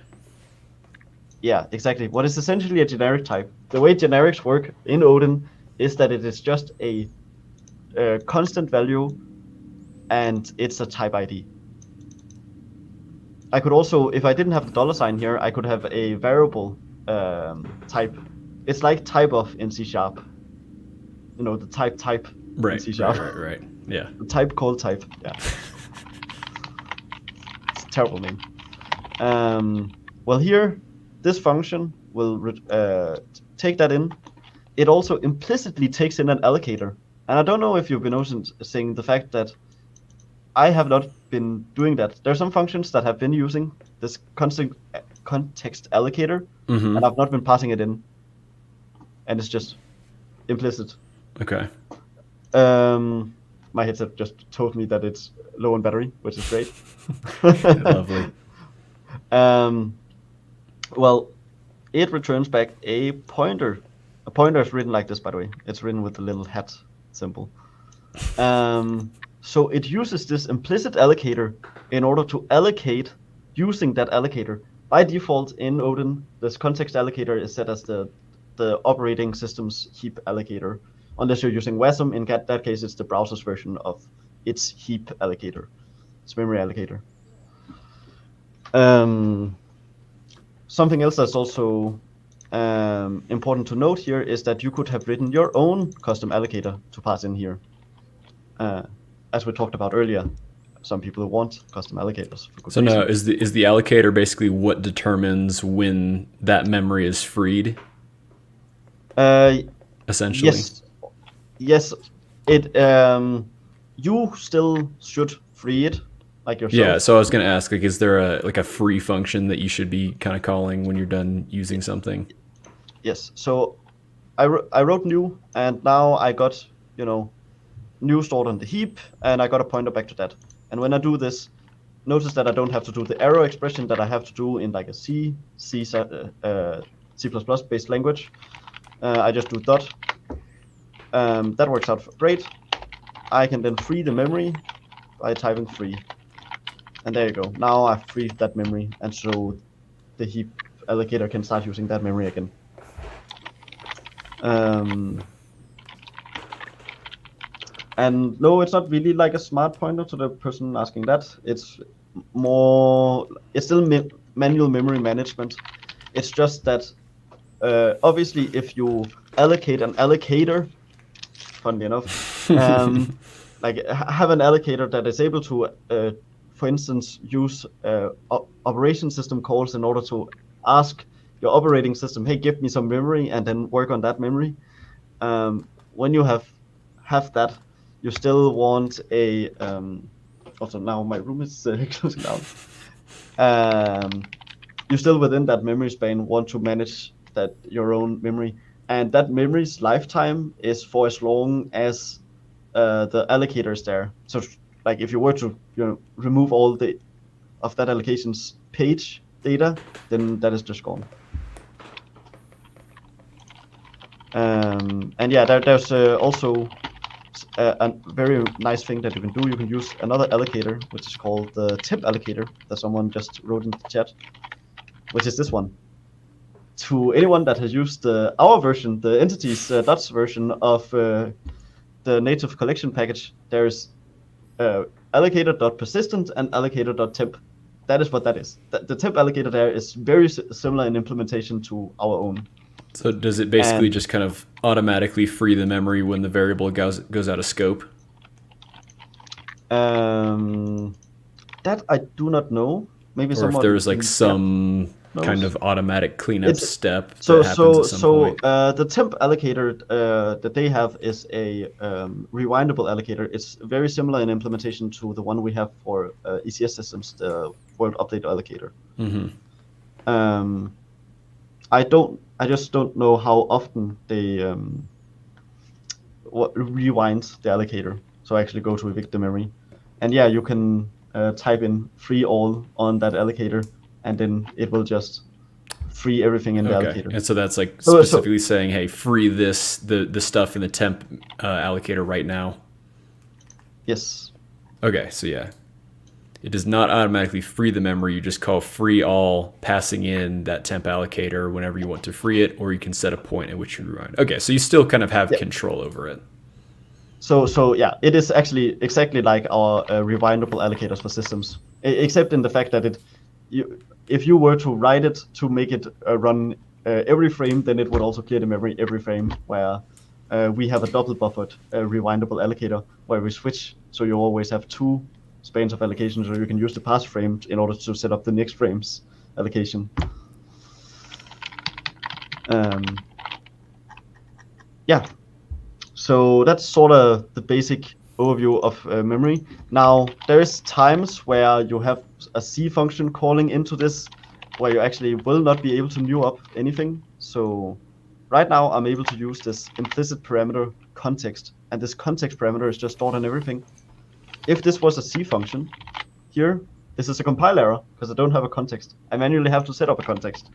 Yeah, exactly. What is essentially a generic type. The way generics work in Odin is that it is just a constant value, and it's a type ID. I could also, if I didn't have the dollar sign here, I could have a variable type. It's like type of in C#. You know, the type Right, in C#. right. Yeah. The type called type. Yeah. It's a terrible name. Well, here, this function will take that in. It also implicitly takes in an allocator. And I don't know if you've been noticing the fact that I have not been doing that. There are some functions that have been using this context allocator, and I've not been passing it in. And it's just implicit. Okay. My headset just told me that it's low on battery, which is great. Lovely. Well, it returns back a pointer. A pointer is written like this, by the way. It's written with the little hat symbol. So it uses this implicit allocator in order to allocate using that allocator. By default in Odin, this context allocator is set as the operating system's heap allocator. Unless you're using WASM, in that case, it's the browser's version of its heap allocator, its memory allocator. Something else that's also important to note here is that you could have written your own custom allocator to pass in here. As we talked about earlier, some people want custom allocators. For good So reason. now, is the allocator basically what determines when that memory is freed? Essentially. Yes. It you still should free it like yourself. Yeah. So I was going to ask, like, is there a free function that you should be kind of calling when you're done using something? Yes. So I wrote new, and now I got new stored on the heap, and I got a pointer back to that. And when I do this, notice that I don't have to do the arrow expression that I have to do in like a C++ based language. I just do dot. That works out great. I can then free the memory by typing free. And there you go. Now I've freed that memory, and so the heap allocator can start using that memory again. And no, it's not really like a smart pointer to the person asking that. It's still manual memory management. It's just that obviously if you allocate an allocator, funnily enough, like have an allocator that is able to, for instance, use operation system calls in order to ask your operating system, hey, give me some memory, and then work on that memory. When you have that, you still want a also now my room is closing down. you still within that memory span want to manage that your own memory, and that memory's lifetime is for as long as the allocator is there. So like if you were to remove all the of that allocation's page data, then that is just gone. And yeah, there's also a very nice thing that you can do. You can use another allocator, which is called the temp allocator, that someone just wrote in the chat, which is this one. To anyone that has used our version, the entities Dutch version of the native collection package, there's allocator.persistent and allocator.temp. That is what that is. The temp allocator there is very similar in implementation to our own. So does it basically just kind of automatically free the memory when the variable goes out of scope? That I do not know. Maybe or if there's like some kind of automatic cleanup step that happens at some point. The temp allocator that they have is a rewindable allocator. It's very similar in implementation to the one we have for ECS systems, the world update allocator. Mm-hmm. I just don't know how often they rewind the allocator. So I actually go to evict the memory, and yeah, you can type in free all on that allocator, and then it will just free everything in the allocator. And so that's like specifically saying, hey, free the stuff in the temp allocator right now. Yes. Okay, so yeah. It does not automatically free the memory. You just call free all, passing in that temp allocator whenever you want to free it, or you can set a point at which you rewind. Okay, so you still kind of have control over it. So yeah, it is actually exactly like our rewindable allocators for systems, except in the fact that if you were to write it to make it run every frame, then it would also clear the memory every frame, where we have a double buffered rewindable allocator where we switch, so you always have two spans of allocation, so you can use the past frame in order to set up the next frame's allocation. Yeah, so that's sort of the basic overview of memory. Now, there is times where you have a C function calling into this, where you actually will not be able to new up anything. So right now, I'm able to use this implicit parameter context, and this context parameter is just stored in everything. If this was a C function, here, this is a compile error, because I don't have a context. I manually have to set up a context.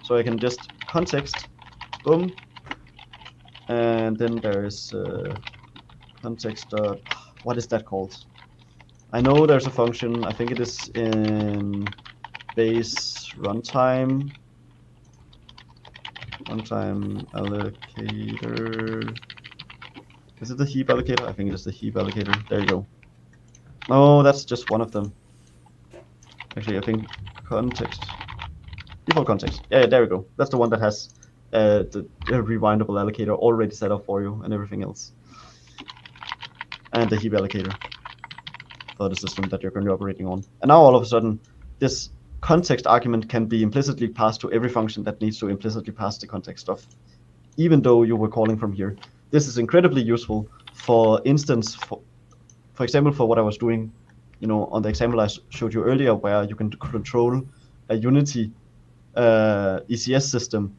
So I can just context, boom, and then there is context, what is that called? I know there's a function, I think it is in base runtime allocator. Is it the heap allocator? I think it is the heap allocator. There you go. No, that's just one of them. Actually, I think context. Default context. Yeah, there we go. That's the one that has the rewindable allocator already set up for you and everything else. And the heap allocator for the system that you're currently operating on. And now all of a sudden, this context argument can be implicitly passed to every function that needs to implicitly pass the context stuff, even though you were calling from here. This is incredibly useful, for instance, for example, for what I was doing, on the example I showed you earlier, where you can control a Unity ECS system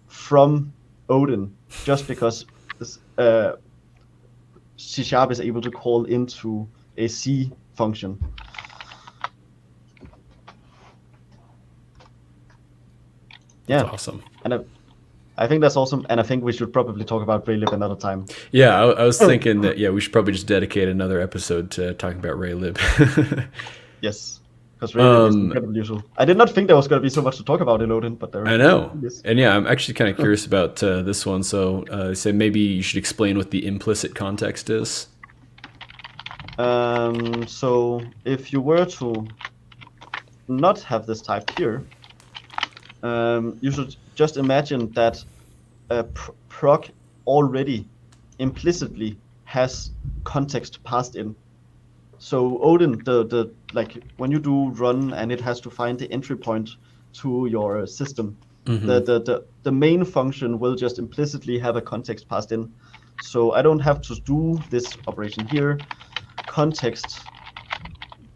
from ODIN, just because this C# is able to call into a C function. That's awesome. And I think that's awesome, and I think we should probably talk about Raylib another time. Yeah, I was thinking that, we should probably just dedicate another episode to talking about Raylib. Yes, because Raylib is incredibly useful. I did not think there was going to be so much to talk about in Odin, but there I know. Is. And yeah, I'm actually kind of curious about this one, so say maybe you should explain what the implicit context is. So if you were to not have this type here, you should just imagine that proc already implicitly has context passed in. So Odin, the like when you do run and it has to find the entry point to your system, the main function will just implicitly have a context passed in. So I don't have to do this operation here. Context,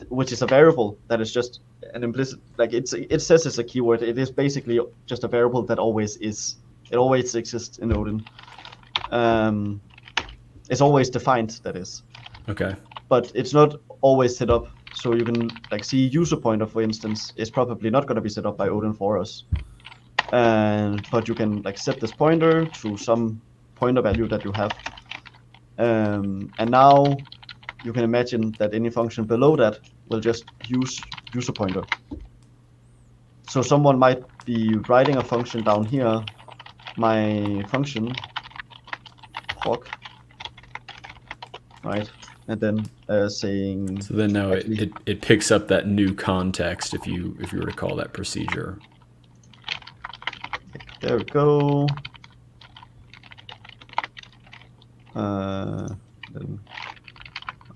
which is a variable that is just an implicit, like it says it's a keyword. It is basically just a variable that always is. It always exists in Odin. It's always defined, that is. Okay. But it's not always set up. So you can like see user pointer, for instance, is probably not going to be set up by Odin for us. But you can like set this pointer to some pointer value that you have. And now you can imagine that any function below that will just use user pointer. So someone might be writing a function down here, my function proc, right? And then saying. So then now it picks up that new context if you were to call that procedure. There we go. Then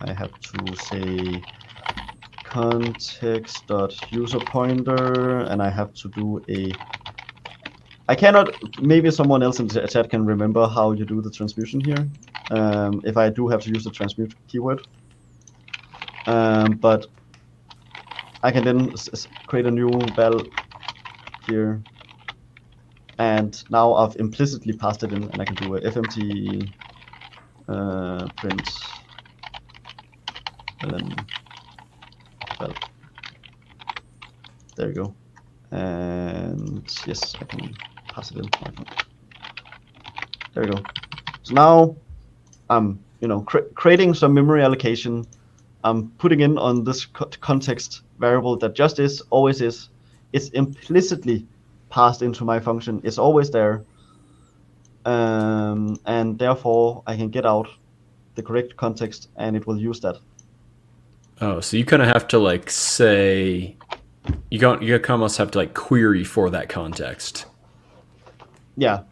I have to say context.userPointer, and I have to do I cannot, maybe someone else in the chat can remember how you do the transmutation here. If I do have to use the transmute keyword. But I can then create a new val here. And now I've implicitly passed it in, and I can do a fmt print ln val. There you go. And yes, I can pass it in. There we go. So now I'm, creating some memory allocation. I'm putting in on this context variable that just is, always is. It's implicitly passed into my function. It's always there. And therefore I can get out the correct context and it will use that. Oh, so you kind of have to like say, you almost have to like query for that context. Yeah.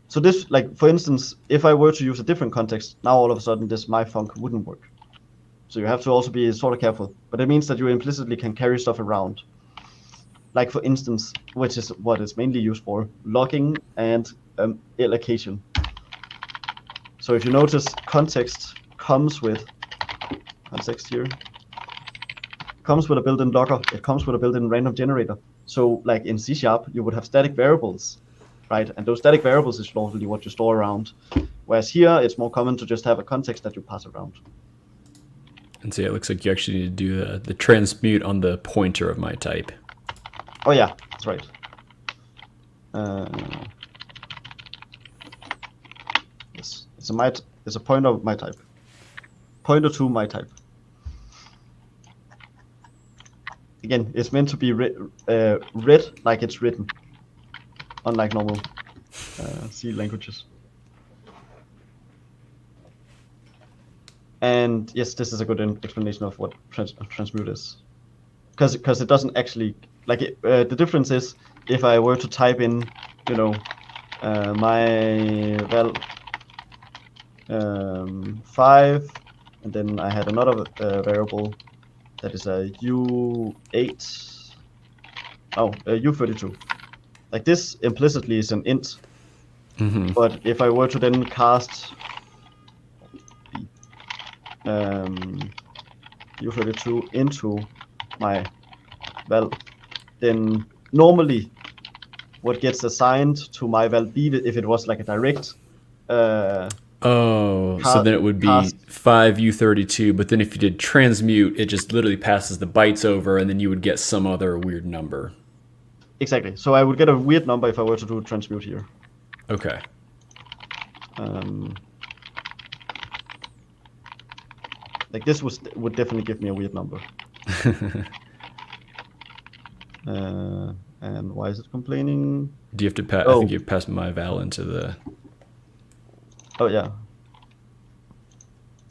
So this, like, for instance, if I were to use a different context, now all of a sudden this my func wouldn't work. So you have to also be sort of careful. But it means that you implicitly can carry stuff around. Like, for instance, which is what it's mainly used for, logging and allocation. So if you notice, context comes with a built-in logger. It comes with a built-in random generator. So like in C#, you would have static variables, right? And those static variables is normally what you store around. Whereas here, it's more common to just have a context that you pass around. And so it looks like you actually need to do the transmute on the pointer of my type. Oh yeah, that's right. Yes, it's a pointer of my type. Pointer to my type. Again, it's meant to be read like it's written, unlike normal C languages. And yes, this is a good explanation of what transmute is, because it doesn't actually the difference is if I were to type in, my val 5, and then I had another variable that is a U8, U32. Like this implicitly is an int, but if I were to then cast U32 into my val, then normally what gets assigned to my val b, if it was like a direct so then it would be 5U32, but then if you did transmute, it just literally passes the bytes over, and then you would get some other weird number. Exactly. So I would get a weird number if I were to do transmute here. Okay. Like this would definitely give me a weird number. And why is it complaining? Do you have to pass? I think you passed my val into the. Oh yeah.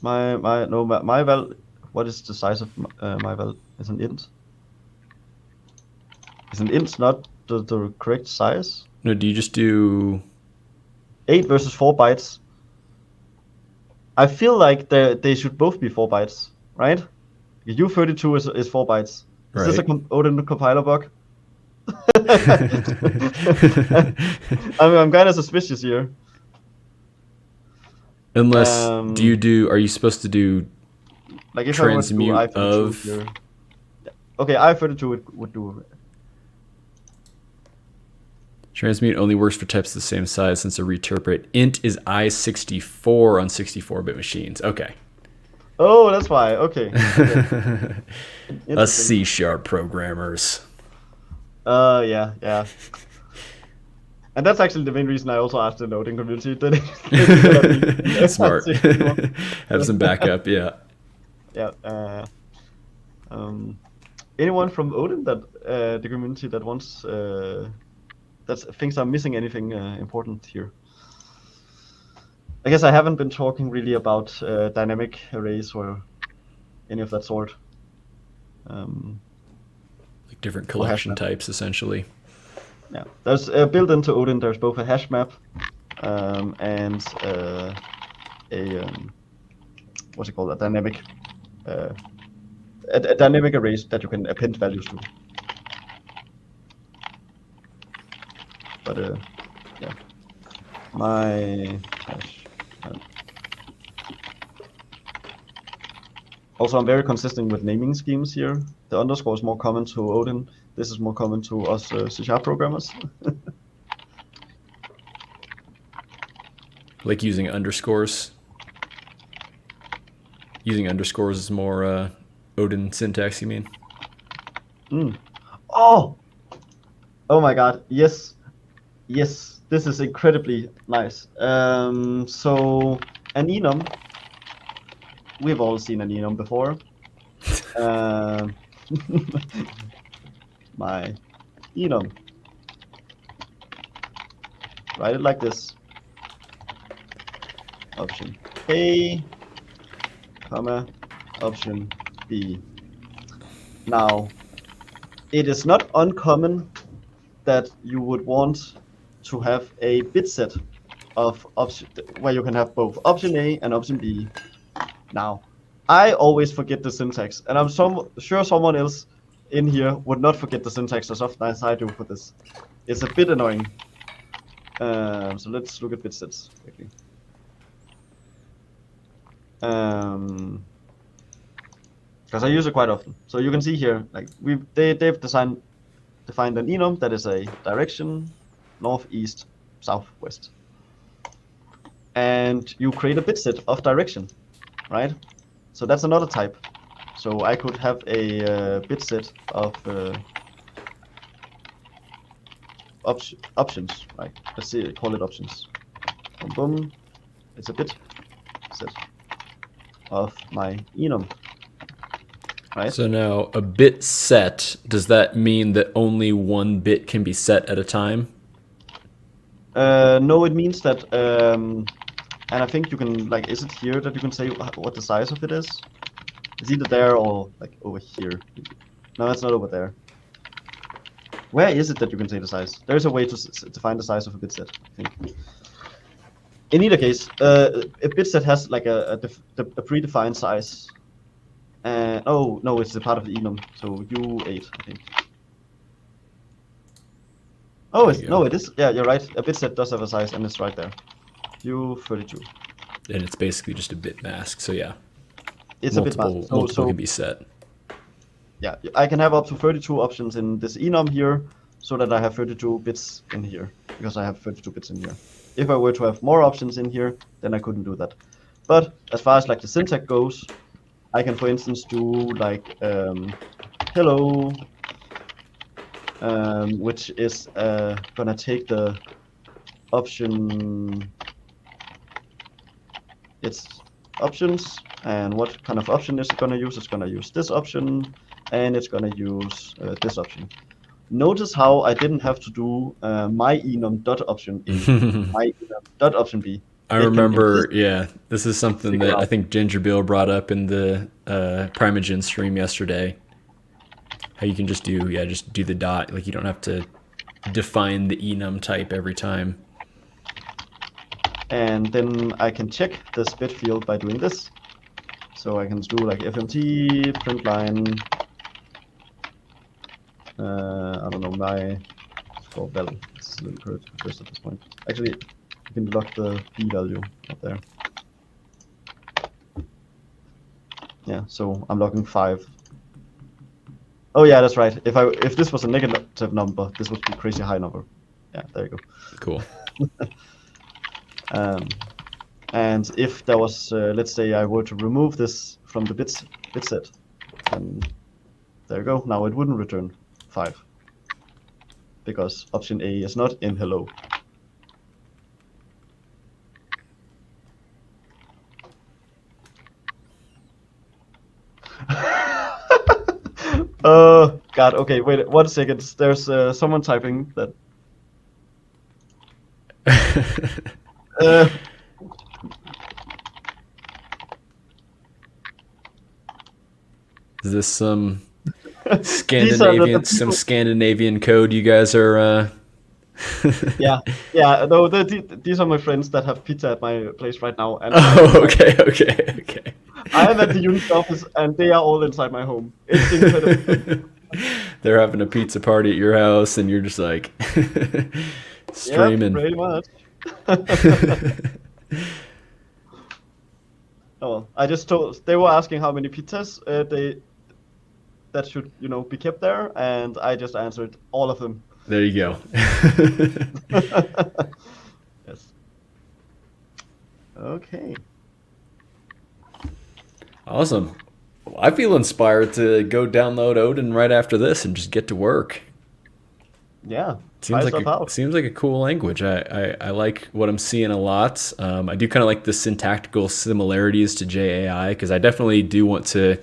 My val. What is the size of my val? Is an int. Is an int not the correct size? No. Do you just do 8 versus 4 bytes? I feel like they should both be 4 bytes, right? U32 is 4 bytes. Is this a Odin compiler bug? I'm kind of suspicious here. Unless, are you supposed to do Like if I were to do Transmute I32 of. here. Okay, I32 it would do. Transmute only works for types of the same size since a reinterpret. Int is I64 on 64-bit machines. Okay. Oh, that's why. Okay. Us Interesting. C# programmers. Yeah. And that's actually the main reason I also asked the Odin community. That it's gonna be Smart. 64. Have some backup, yeah. Yeah. Anyone from Odin that the community that wants that thinks I'm missing anything important here? I guess I haven't been talking really about dynamic arrays or any of that sort. Like different collection types, essentially. Yeah, there's built into Odin. There's both a hash map and what's it called? A dynamic a dynamic array that you can append values to. But yeah, my hash map. Also, I'm very consistent with naming schemes here. The underscore is more common to Odin. This is more common to us C# programmers. Like using underscores. Using underscores is more Odin syntax, you mean? Oh my god, yes, this is incredibly nice. So an enum, we've all seen an enum before. My enum, write it like this. Option A, comma, option B. Now, it is not uncommon that you would want to have a bit set of option where you can have both option A and option B. Now, I always forget the syntax, and I'm sure someone else in here would not forget the syntax as often as I do for this. It's a bit annoying. So let's look at bit sets quickly. Because I use it quite often. So you can see here, like they've defined an enum that is a direction, north, east, south, west, and you create a bit set of direction, right? So that's another type. So I could have a bit set of options, right? Let's see, call it options. Boom, boom. It's a bit set of my enum. Right. So now a bit set, does that mean that only one bit can be set at a time? No, it means that, and I think you can, like, is it here that you can say what the size of it is? It's either there or like over here. No, it's not over there. Where is it that you can say the size? There's a way to define the size of a bit set, I think. In either case, a bit set has like a predefined size. Oh no, it's a part of the enum. So U8, I think. Oh, it is. Yeah, you're right. A bit set does have a size, and it's right there. U32. And it's basically just a bit mask. So yeah, it's multiple, a bit mask. multiple can be set. Yeah, I can have up to 32 options in this enum here, so that I have 32 bits in here, because I have 32 bits in here. If I were to have more options in here, then I couldn't do that. But as far as like the syntax goes, I can, for instance, do like hello, which is gonna take the option. It's options, and what kind of option is it gonna use? It's gonna use this option, and it's gonna use this option. Notice how I didn't have to do my enum dot option A, my enum dot option B. I remember, yeah, this is something that I think Ginger Bill brought up in the Primogen stream yesterday. How you can just do the dot. Like you don't have to define the enum type every time. And then I can check this bit field by doing this. So I can do like fmt print line. I don't know, my for val. It's a little cursed at this point. Actually, you can log the p value up there. Yeah, so I'm logging 5. Oh yeah, that's right. If this was a negative number, this would be a crazy high number. Yeah, there you go. Cool. And if there was, let's say I were to remove this from the bit set, then there you go. Now it wouldn't return 5 because option A is not in hello. Oh God. Okay, wait 1 second. There's someone typing that. Is this some These are the people. Scandinavian code you guys are? Yeah. No, these are my friends that have pizza at my place right now. And Oh, okay. I am at the unit office, and they are all inside my home. It's incredible. They're having a pizza party at your house, and you're just like streaming. Yep, pretty much. Oh, I just told they were asking how many pizzas that should be kept there, and I just answered all of them. There you go. Yes. Okay. Awesome. Well, I feel inspired to go download Odin right after this and just get to work. Yeah. Seems like a cool language. I like what I'm seeing a lot. I do kind of like the syntactical similarities to JAI because I definitely do want to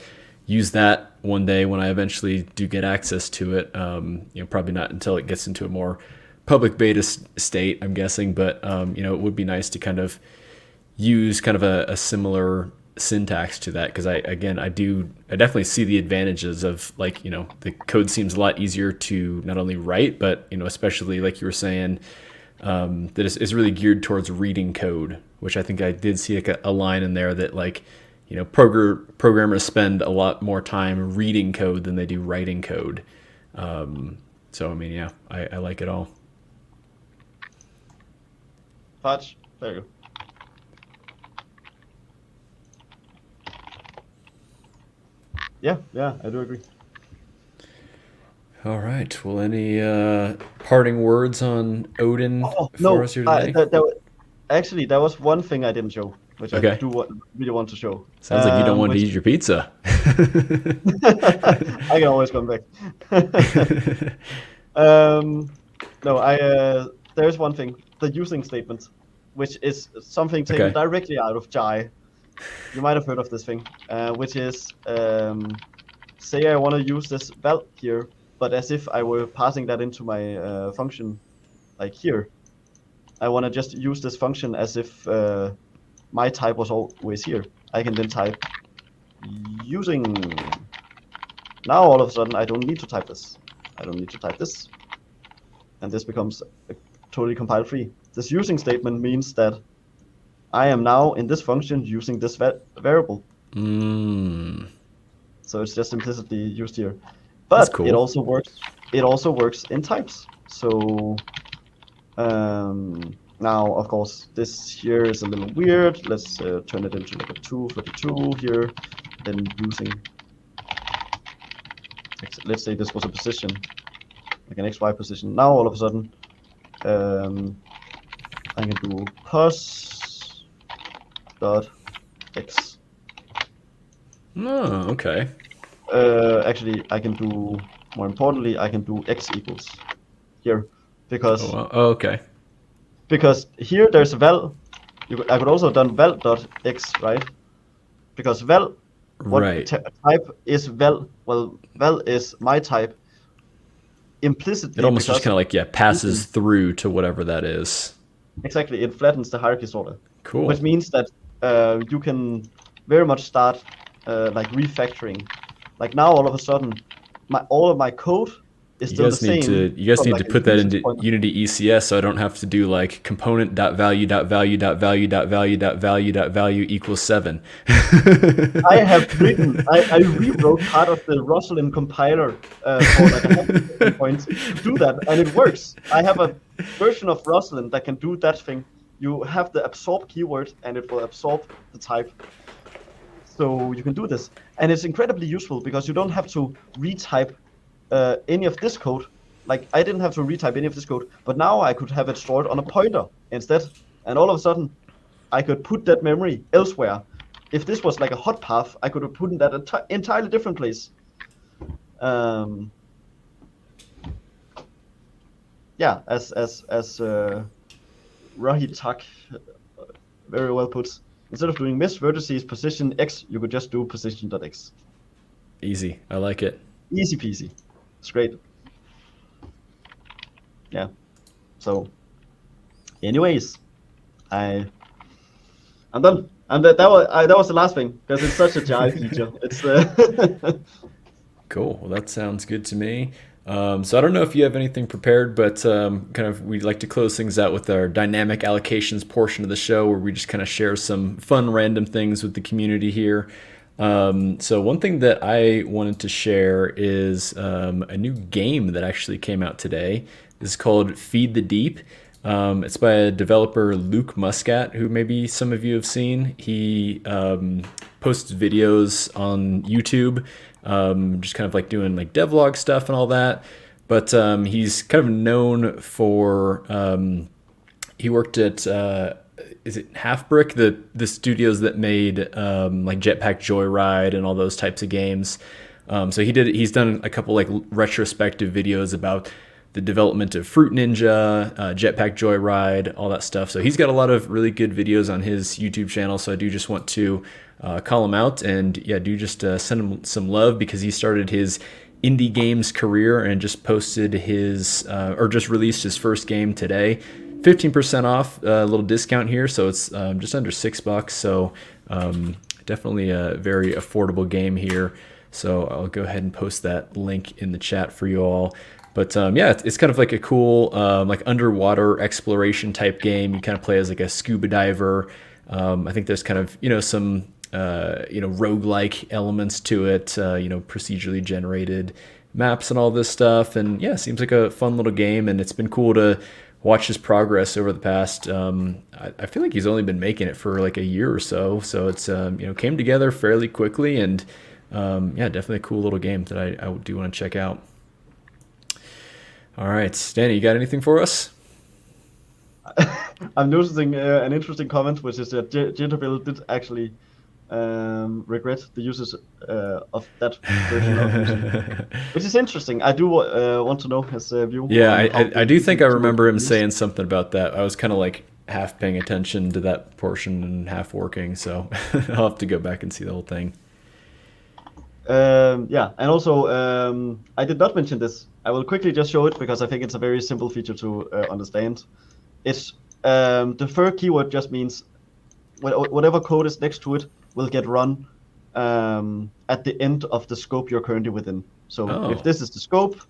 use that one day when I eventually do get access to it. Probably not until it gets into a more public beta state, I'm guessing. But it would be nice to kind of use kind of a similar syntax to that because I definitely see the advantages of the code seems a lot easier to not only write but especially like you were saying that is really geared towards reading code, which I think I did see like a line in there that programmers spend a lot more time reading code than they do writing code. So I mean, yeah, I like it all. Patch, there you go. Yeah, I do agree. All right. Well, any parting words on Odin for us here today? Actually, there was one thing I didn't show, which I really want to show. Sounds like you don't want to eat your pizza. I can always come back. No, there's one thing, the using statement, which is something taken directly out of Jai. You might have heard of this thing, which is, say I want to use this val here, but as if I were passing that into my function, like here. I want to just use this function as if my type was always here. I can then type using. Now all of a sudden I don't need to type this. I don't need to type this. And this becomes totally compile free. This using statement means that I am now in this function using this variable. So it's just implicitly used here. But cool. It also works in types. So now, of course, this here is a little weird. Let's turn it into like a 232 here. Then using, let's say this was a position, like an XY position. Now all of a sudden, I can do pos dot x. Oh, okay. Actually, I can do, more importantly, I can do x equals here. Because okay. Because here there's a val. I could also have done val dot x, right? Because val, type is val. Well, val is my type. Implicitly, it almost just kind of like passes through to whatever that is. Exactly, it flattens the hierarchy sort of. Cool. Which means that you can very much start like refactoring. Like now, all of a sudden, all of my code. You guys need to put that into Unity ECS so I don't have to do like component.value.value.value.value.value equals 7. I rewrote part of the Roslyn compiler for like a point to do that, and it works. I have a version of Roslyn that can do that thing. You have the absorb keyword, and it will absorb the type. So you can do this. and it's incredibly useful because you don't have to retype any of this code. Like I didn't have to retype any of this code, but now I could have it stored on a pointer instead, and all of a sudden I could put that memory elsewhere. If this was like a hot path, I could have put in that entirely different place. Yeah, as Rahid Tak very well puts, instead of doing miss vertices position X, you could just do position.x. Easy. I like it. Easy peasy. It's great. Yeah. So, anyways, I'm done. And that was the last thing because it's such a jive feature. It's Cool. Well, that sounds good to me. So I don't know if you have anything prepared, but kind of we like to close things out with our dynamic allocations portion of the show, where we just kind of share some fun, random things with the community here. So one thing that I wanted to share is a new game that actually came out today. It's called Feed the Deep. It's by a developer, Luke Muscat, who maybe some of you have seen. He posts videos on YouTube, just kind of like doing like devlog stuff and all that. But he's kind of known for, he worked at, is it Halfbrick, the studios that made like Jetpack Joyride and all those types of games. So he's done a couple like retrospective videos about the development of Fruit Ninja, Jetpack Joyride, all that stuff. So he's got a lot of really good videos on his YouTube channel. So I do just want to call him out, and yeah, do just send him some love, because he started his indie games career and just posted his, or just released his first game today. 15% off, a little discount here. So it's just under $6. So definitely a very affordable game here. So I'll go ahead and post that link in the chat for you all. But yeah, it's kind of like a cool like underwater exploration type game. You kind of play as like a scuba diver. I think there's kind of, some roguelike elements to it, procedurally generated maps and all this stuff. And yeah, seems like a fun little game, and it's been cool to watch his progress over the past, I feel like he's only been making it for like a year or so. So it's, came together fairly quickly, and yeah, definitely a cool little game that I do want to check out. All right, Danny, you got anything for us? I'm noticing an interesting comment, which is that Ginterbill did actually regret the uses of that version of music, which is interesting. I do want to know his view. Yeah, I do think I remember him saying something about that. I was kind of like half paying attention to that portion and half working, so I'll have to go back and see the whole thing. Yeah, and also I did not mention this. I will quickly just show it because I think it's a very simple feature to understand. It's the fur keyword just means whatever code is next to it will get run at the end of the scope you're currently within. So if this is the scope,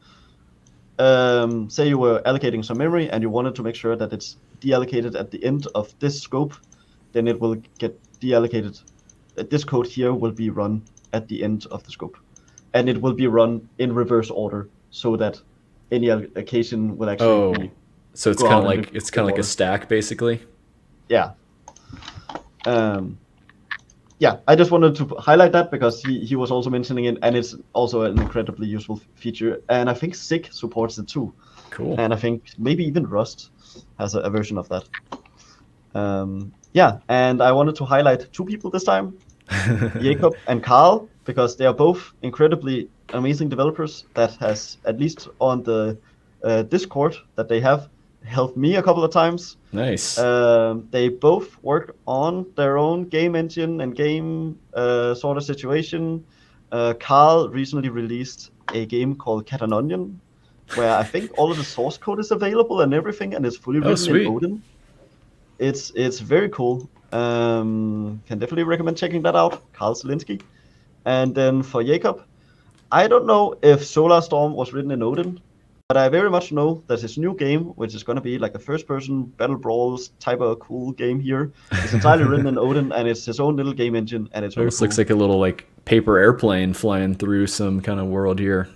say you were allocating some memory and you wanted to make sure that it's deallocated at the end of this scope, then it will get deallocated. This code here will be run at the end of the scope, and it will be run in reverse order so that any allocation will actually be. So it's kind of like a stack, basically. Yeah. Yeah, I just wanted to highlight that because he was also mentioning it, and it's also an incredibly useful feature. And I think SIG supports it too. Cool. And I think maybe even Rust has a version of that. Yeah, and I wanted to highlight two people this time, Jacob and Carl, because they are both incredibly amazing developers that has, at least on the Discord that they have, helped me a couple of times. Nice. They both work on their own game engine and game sort of situation. Carl recently released a game called Cat and Onion, where I think all of the source code is available and everything, and it's fully written in Odin. It's very cool. Can definitely recommend checking that out, Carl Zelinsky. And then for Jacob, I don't know if Solar Storm was written in Odin, but I very much know that his new game, which is going to be like a first-person battle brawls type of cool game here, is entirely written in Odin, and it's his own little game engine, and it's very cool. Looks like a little like paper airplane flying through some kind of world here.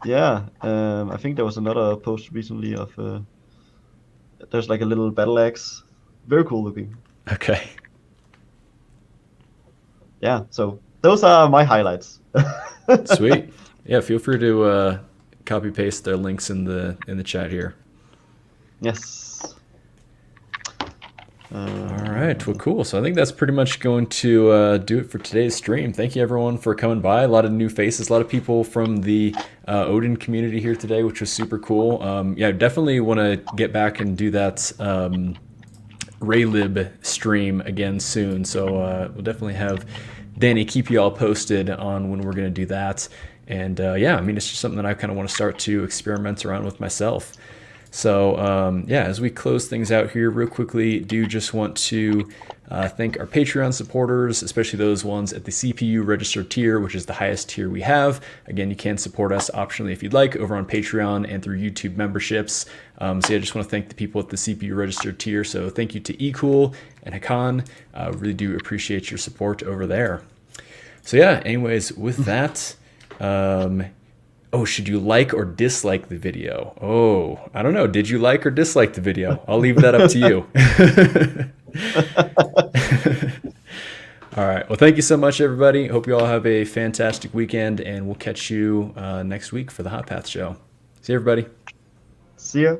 Yeah, I think there was another post recently of there's like a little battle axe, very cool looking. Okay. Yeah, so those are my highlights. Sweet. Yeah, feel free to copy paste their links in the chat here. Yes. All right, well, cool. So I think that's pretty much going to do it for today's stream. Thank you, everyone, for coming by. A lot of new faces, a lot of people from the ODIN community here today, which was super cool. Yeah, definitely want to get back and do that Raylib stream again soon. So we'll definitely have Danny keep you all posted on when we're going to do that. And yeah, I mean, it's just something that I kind of want to start to experiment around with myself. So yeah, as we close things out here real quickly, do just want to thank our Patreon supporters, especially those ones at the CPU registered tier, which is the highest tier we have. Again, you can support us optionally if you'd like over on Patreon and through YouTube memberships. So yeah, I just want to thank the people at the CPU registered tier. So thank you to eCool and Hakan. Really do appreciate your support over there. So yeah, anyways, with that, oh, should you like or dislike the video? Oh, I don't know. Did you like or dislike the video? I'll leave that up to you. All right. Well, thank you so much, everybody. Hope you all have a fantastic weekend, and we'll catch you next week for the Hot Path Show. See you, everybody. See ya.